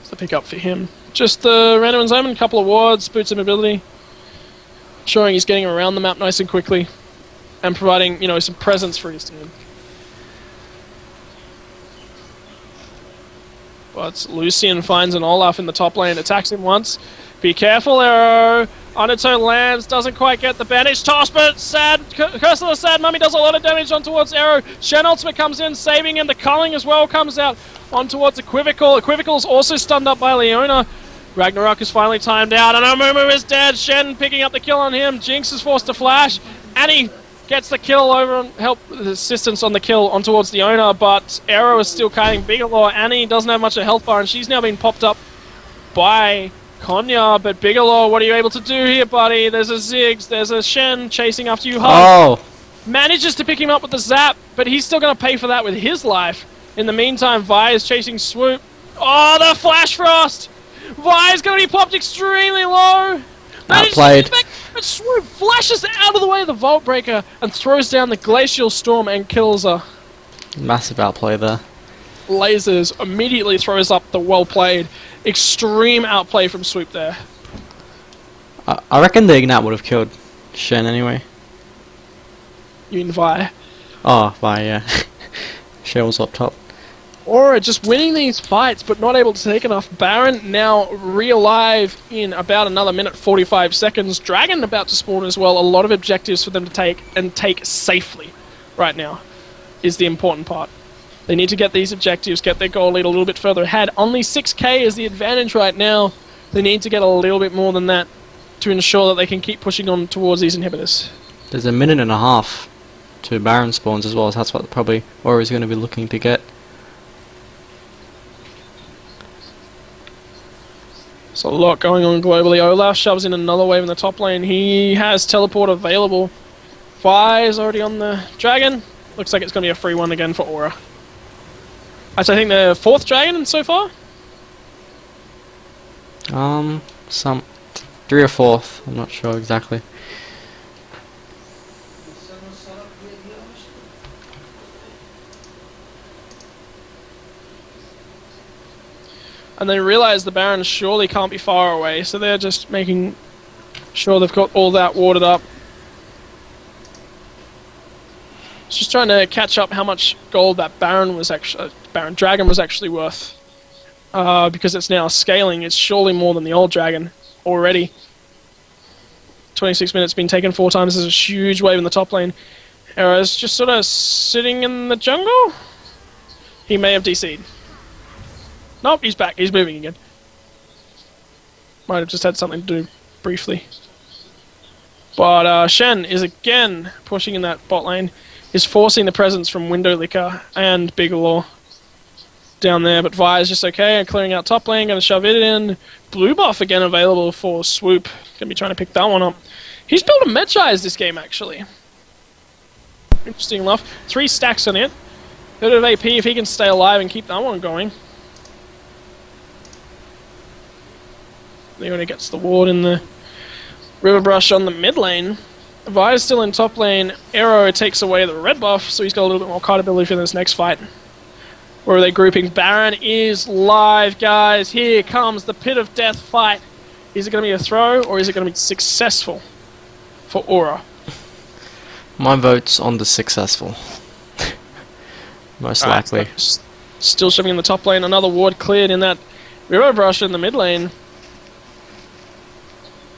It's the pick up for him. Just the random Zoman, a couple of wards, boots of mobility, showing he's getting around the map nice and quickly, and providing, you know, some presence for his team. But Lucian finds an Olaf in the top lane, attacks him once. Be careful, Arrow. Undertow lands, doesn't quite get the bandage toss, but Curse of the Sad Mummy does a lot of damage on towards Arrow. Shen ultimate comes in, saving him. The culling as well comes out on towards Equivocal. Equivocal's also stunned up by Leona. Ragnarok is finally timed out, and Amumu is dead. Shen picking up the kill on him. Jinx is forced to flash. Annie gets the kill over and help the assistance on the kill on towards the owner, but Arrow is still carrying Bigelow. Annie doesn't have much of a health bar, and she's now been popped up by Konya, but Bigelow, what are you able to do here, buddy? There's a Ziggs, there's a Shen chasing after you. Oh! Manages to pick him up with the zap, but he's still going to pay for that with his life. In the meantime, Vi is chasing Swoop. Oh, the Flash Frost! Vi is going to be popped extremely low. Outplayed. But Swoop flashes out of the way of the Vault Breaker and throws down the Glacial Storm and kills her. Massive outplay there. Lasers immediately throws up the well played. Extreme outplay from Swoop there. I reckon the Ignite would have killed Shen anyway. You mean Vi? Oh, Vi, yeah. Shen was up top. Aura just winning these fights, but not able to take enough. Baron now re-alive in about another minute 45 seconds. Dragon about to spawn as well. A lot of objectives for them to take, and take safely right now is the important part. They need to get these objectives, get their goal lead a little bit further ahead. Only 6k is the advantage right now. They need to get a little bit more than that to ensure that they can keep pushing on towards these inhibitors. There's a minute and a half to Baron spawns as well, so that's what probably Aura is going to be looking to get. So a lot going on globally. Olaf shoves in another wave in the top lane. He has teleport available. Vi is already on the Dragon. Looks like it's going to be a free one again for Aura. Actually, I think the 4th Dragon so far? Some 3 or 4th, I'm not sure exactly. And they realize the Baron surely can't be far away, so they're just making sure they've got all that watered up. Just trying to catch up how much gold that Baron Dragon was actually worth. Because it's now scaling, it's surely more than the old Dragon already. 26 minutes been taken 4 times. There's a huge wave in the top lane. Arrow's just sort of sitting in the jungle. He may have DC'd. Nope, he's back. He's moving again. Might have just had something to do briefly. But Shen is again pushing in that bot lane. Is forcing the presence from Window Licker and Bigelow down there. But Vi's just okay and clearing out top lane. Going to shove it in. Blue buff again available for Swoop. Going to be trying to pick that one up. He's built a Medjai's this game actually. Interesting enough. 3 stacks on it. Bit of AP if he can stay alive and keep that one going. Leona gets the ward in the River Brush on the mid lane. Vi is still in top lane. Arrow takes away the red buff, so he's got a little bit more card ability for this next fight. Where are they grouping? Baron is live, guys. Here comes the Pit of Death fight. Is it going to be a throw, or is it going to be successful for Aura? My vote's on the successful. Most likely. Still shoving in the top lane. Another ward cleared in that River Brush in the mid lane.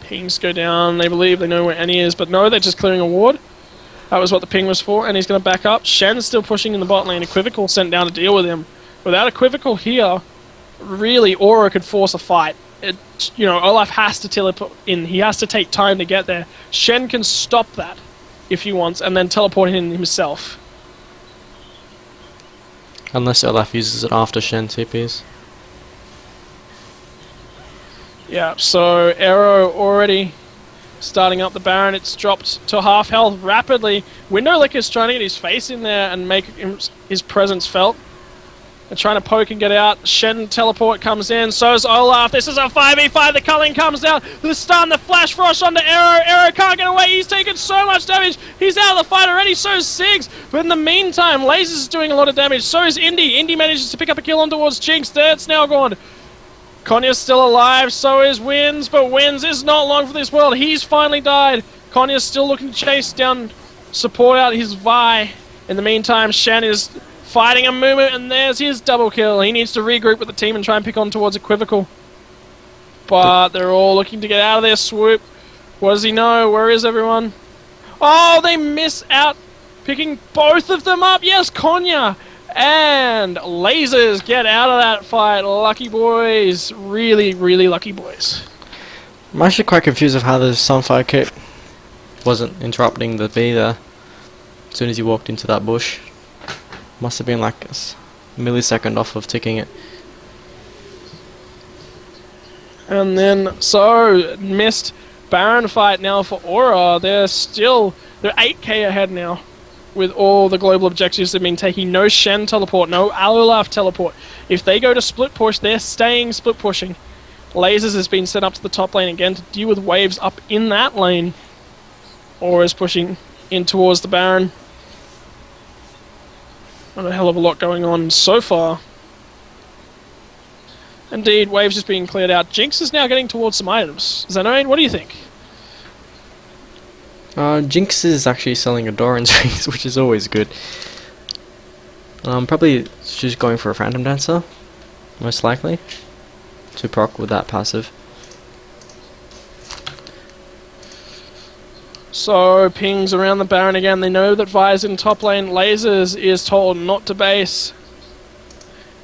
Pings go down. They believe they know where Annie is, but no, they're just clearing a ward. That was what the ping was for, and he's going to back up. Shen's still pushing in the bot lane. Equivocal sent down to deal with him. Without Equivocal here, really, Aura could force a fight. Olaf has to teleport in. He has to take time to get there. Shen can stop that if he wants, and then teleport in himself. Unless Olaf uses it after Shen TPs. Yeah, so Arrow already starting up the Baron. It's dropped to half health rapidly. Window Licker's trying to get his face in there and make his presence felt. They're trying to poke and get out. Shen teleport comes in. So's Olaf. This is a 5v5. The culling comes down. The stun, the flash frost onto Arrow. Arrow can't get away. He's taken so much damage. He's out of the fight already. So's Sigs. But in the meantime, Lasers is doing a lot of damage. So is Indy. Indy manages to pick up a kill on towards Jinx. That's now gone. Konya's still alive, so is Wins, but Wins is not long for this world. He's finally died. Konya's still looking to chase down, support out his Vi. In the meantime, Shen is fighting a movement, and there's his double kill. He needs to regroup with the team and try and pick on towards Equivocal. But they're all looking to get out of their swoop. What does he know? Where is everyone? Oh, they miss out picking both of them up. Yes, Konya and Lasers get out of that fight. Lucky boys. Really, really lucky boys. I'm actually quite confused of how the Sunfire kit wasn't interrupting the B there as soon as he walked into that bush. Must have been like a millisecond off of ticking it. And then, so, missed Baron fight now for Aura. They're 8k ahead now with all the global objectives they've been taking. No Shen teleport, no Olaf teleport. If they go to split push, they're staying split pushing. Lasers has been set up to the top lane again to deal with waves up in that lane. Aura's pushing in towards the Baron. Not a hell of a lot going on so far. Indeed, waves just being cleared out. Jinx is now getting towards some items. Zenoid, what do you think? Jinx is actually selling Adoran's rings, which is always good. Probably she's going for a Phantom Dancer, most likely, to proc with that passive. So, pings around the Baron again. They know that Vi's in top lane. Lasers is told not to base.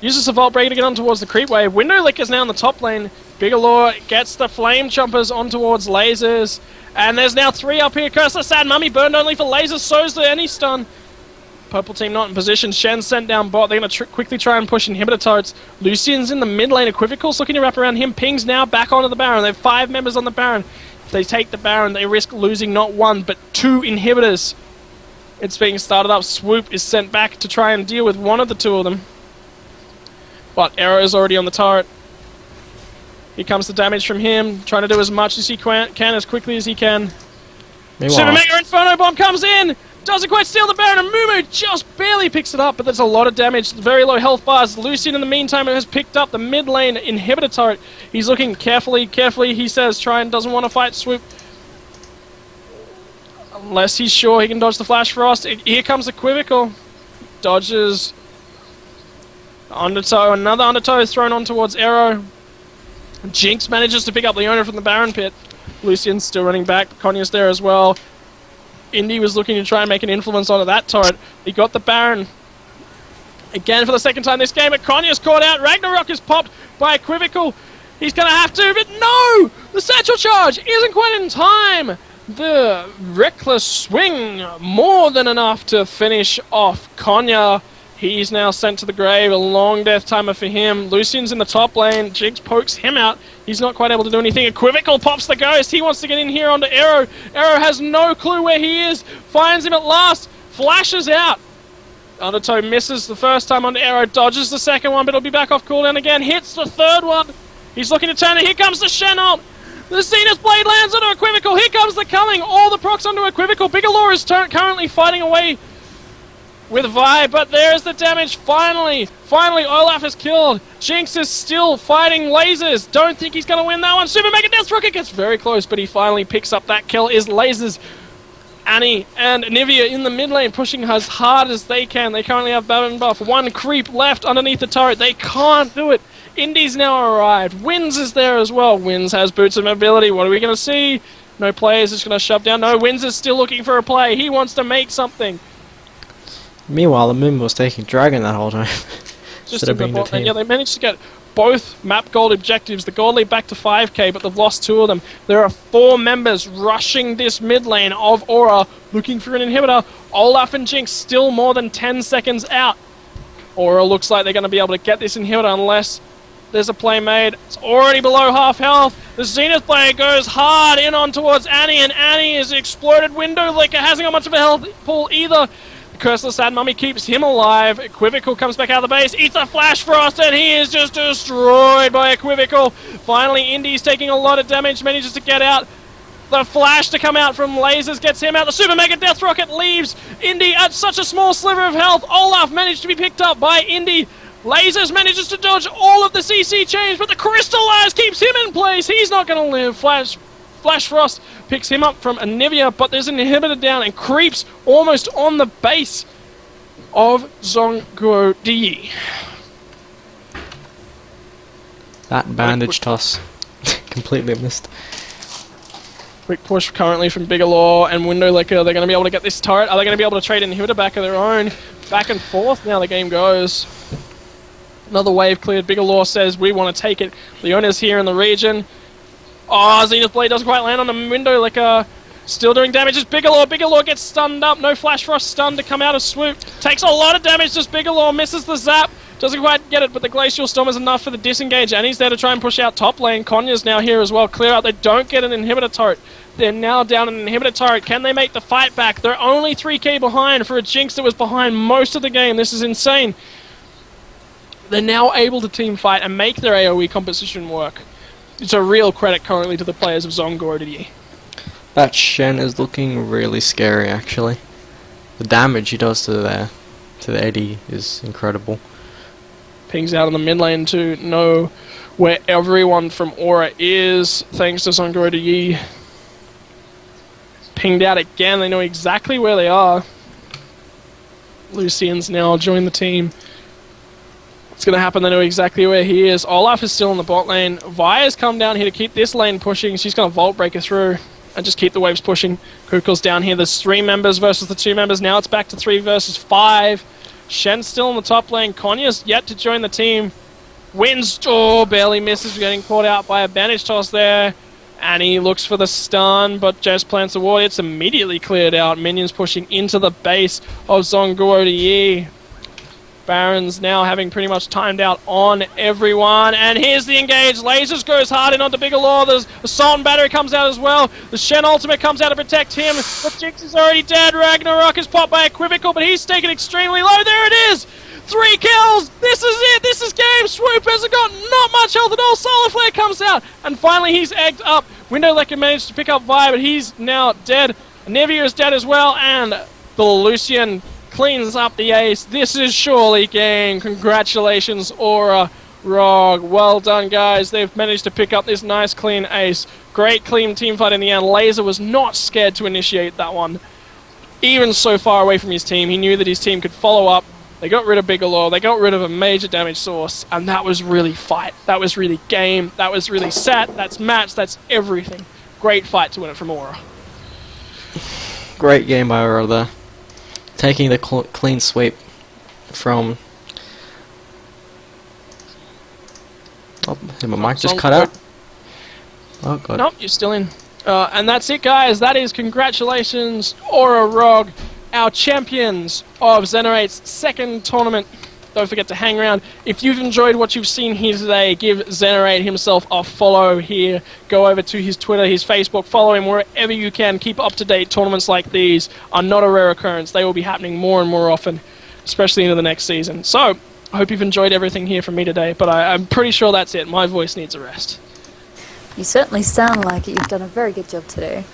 Uses the Vault Breaker to get on towards the creep wave. Window Lick is now in the top lane. Bigelow gets the Flame Chompers on towards Lasers. And there's now 3 up here. Curse the Sad Mummy burned only for Lasers. So's the any stun. Purple team not in position. Shen sent down bot. They're going to quickly try and push inhibitor turrets. Lucian's in the mid lane. Equivocal's looking to wrap around him. Pings now back onto the Baron. They have 5 members on the Baron. If they take the Baron, they risk losing not 1, but 2 inhibitors. It's being started up. Swoop is sent back to try and deal with one of the 2 of them. But Arrow is already on the turret. Here comes the damage from him. Trying to do as much as he can as quickly as he can. Meanwhile, Super Mega Inferno Bomb comes in! Doesn't quite steal the Baron, and Mumu just barely picks it up, but there's a lot of damage. Very low health bars. Lucian, in the meantime, has picked up the mid lane inhibitor turret. He's looking carefully, he says, doesn't want to fight Swoop. Unless he's sure he can dodge the Flash Frost. Here comes the Equivocal. Dodges. Undertow, another Undertow is thrown on towards Arrow. Jinx manages to pick up Leona from the Baron pit. Lucian's still running back. Konya's there as well. Indy was looking to try and make an influence onto that turret. He got the Baron. Again for the second time this game, but Konya's caught out. Ragnarok is popped by Equivocal. He's going to have to, but no! The satchel charge isn't quite in time. The reckless swing, more than enough to finish off Konya. He's now sent to the grave, a long death timer for him. Lucian's in the top lane, Jinx pokes him out. He's not quite able to do anything. Equivocal pops the ghost, he wants to get in here onto Arrow. Arrow has no clue where he is, finds him at last, flashes out. Undertow misses the first time onto Arrow, dodges the second one, but it'll be back off cooldown again, hits the third one. He's looking to turn it, here comes the Shen ult. The Zenith Blade lands onto Equivocal, here comes the culling, all the procs onto Equivocal. Bigelow is currently fighting away with Vi, but there's the damage, finally, Olaf is killed. Jinx is still fighting lasers, don't think he's going to win that one. Super Mega Death Rocket gets very close, but he finally picks up that kill, is lasers. Annie and Nivea in the mid lane pushing as hard as they can. They currently have Baron buff, one creep left underneath the turret, they can't do it. Indy's now arrived, Wins is there as well. Wins has boots of mobility, what are we going to see? No players, just going to shove down. No, Wins is still looking for a play, he wants to make something. Meanwhile, the Moon was taking Dragon that whole time. Just in the bot lane. Yeah, they managed to get both map gold objectives. The gold lead back to 5k, but they've lost 2 of them. There are 4 members rushing this mid lane of Aura, looking for an inhibitor. Olaf and Jinx still more than 10 seconds out. Aura looks like they're going to be able to get this inhibitor unless there's a play made. It's already below half health. The Zenith Blade goes hard in on towards Annie, and Annie is exploded. Window Licker hasn't got much of a health pool either. Curseless Sad Mummy keeps him alive. Equivocal comes back out of the base, eats a Flash Frost, and he is just destroyed by Equivocal. Finally, Indy's taking a lot of damage, manages to get out. The flash to come out from lasers gets him out. The Super Mega Death Rocket leaves Indy at such a small sliver of health. Olaf managed to be picked up by Indy. Lasers manages to dodge all of the CC chains, but the Crystallize keeps him in place. He's not going to live. Flash Frost picks him up from Anivia, but there's an inhibitor down and creeps almost on the base of Zhongguo Di. That bandage toss completely missed. Quick push currently from Bigelow and Window Licker. They're going to be able to get this turret. Are they going to be able to trade an inhibitor back of their own? Back and forth now the game goes. Another wave cleared. Bigelow says we want to take it. Leona's here in the region. Oh, Zenith Blade doesn't quite land on the Window Licker. Still doing damage. It's Bigelow. Bigelow gets stunned up. No Flash Frost stun to come out of Swoop. Takes a lot of damage. Just Bigelow misses the zap. Doesn't quite get it, but the Glacial Storm is enough for the disengage. And he's there to try and push out top lane. Konya's now here as well. Clear out. They don't get an inhibitor turret. They're now down an inhibitor turret. Can they make the fight back? They're only 3k behind for a Jinx that was behind most of the game. This is insane. They're now able to team fight and make their AoE composition work. It's a real credit currently to the players of Zhongguo. That Shen is looking really scary, actually. The damage he does to the AD is incredible. Pings out in the mid lane to know where everyone from Aura is, thanks to Zhongguo. Pinged out again, they know exactly where they are. Lucian's now joined the team. It's going to happen, they know exactly where he is. Olaf is still in the bot lane. Vi has come down here to keep this lane pushing. She's going to Vault Breaker through and just keep the waves pushing. Kukul's down here. There's 3 members versus the 2 members. Now it's back to 3 versus 5. Shen's still in the top lane. Konya's yet to join the team. Wins. Oh, barely misses. Getting caught out by a bandage toss there. Annie looks for the stun, but Jess plants a ward. It's immediately cleared out. Minions pushing into the base of Zhongguo. Baron's now having pretty much timed out on everyone. And here's the engage. Lasers goes hard in onto Bigelow. The Assault and Battery comes out as well. The Shen Ultimate comes out to protect him. But Jinx is already dead. Ragnarok is popped by Equivocal, but he's taken extremely low. There it is! 3 kills! This is it! This is game! Swoop has got not much health at all. Solar Flare comes out. And finally he's egged up. Window Licker managed to pick up Vi, but he's now dead. Nivea is dead as well. And Lucian cleans up the ace. This is surely game. Congratulations, Aura, Rog. Well done, guys. They've managed to pick up this nice, clean ace. Great, clean team fight in the end. Laser was not scared to initiate that one. Even so far away from his team, he knew that his team could follow up. They got rid of Bigelow, they got rid of a major damage source, and that was really fight. That was really game, that was really set, that's match, that's everything. Great fight to win it from Aura. Great game by Aura there. Taking the clean sweep from... Oh, my mic just cut out. Oh, God. Nope, you're still in. And that's it, guys. That is congratulations, Aura Rog, our champions of Xenerate's second tournament. Don't forget to hang around. If you've enjoyed what you've seen here today, give Xenerate himself a follow here. Go over to his Twitter, his Facebook. Follow him wherever you can. Keep up to date. Tournaments like these are not a rare occurrence. They will be happening more and more often, especially into the next season. So, I hope you've enjoyed everything here from me today, but I'm pretty sure that's it. My voice needs a rest. You certainly sound like it. You've done a very good job today.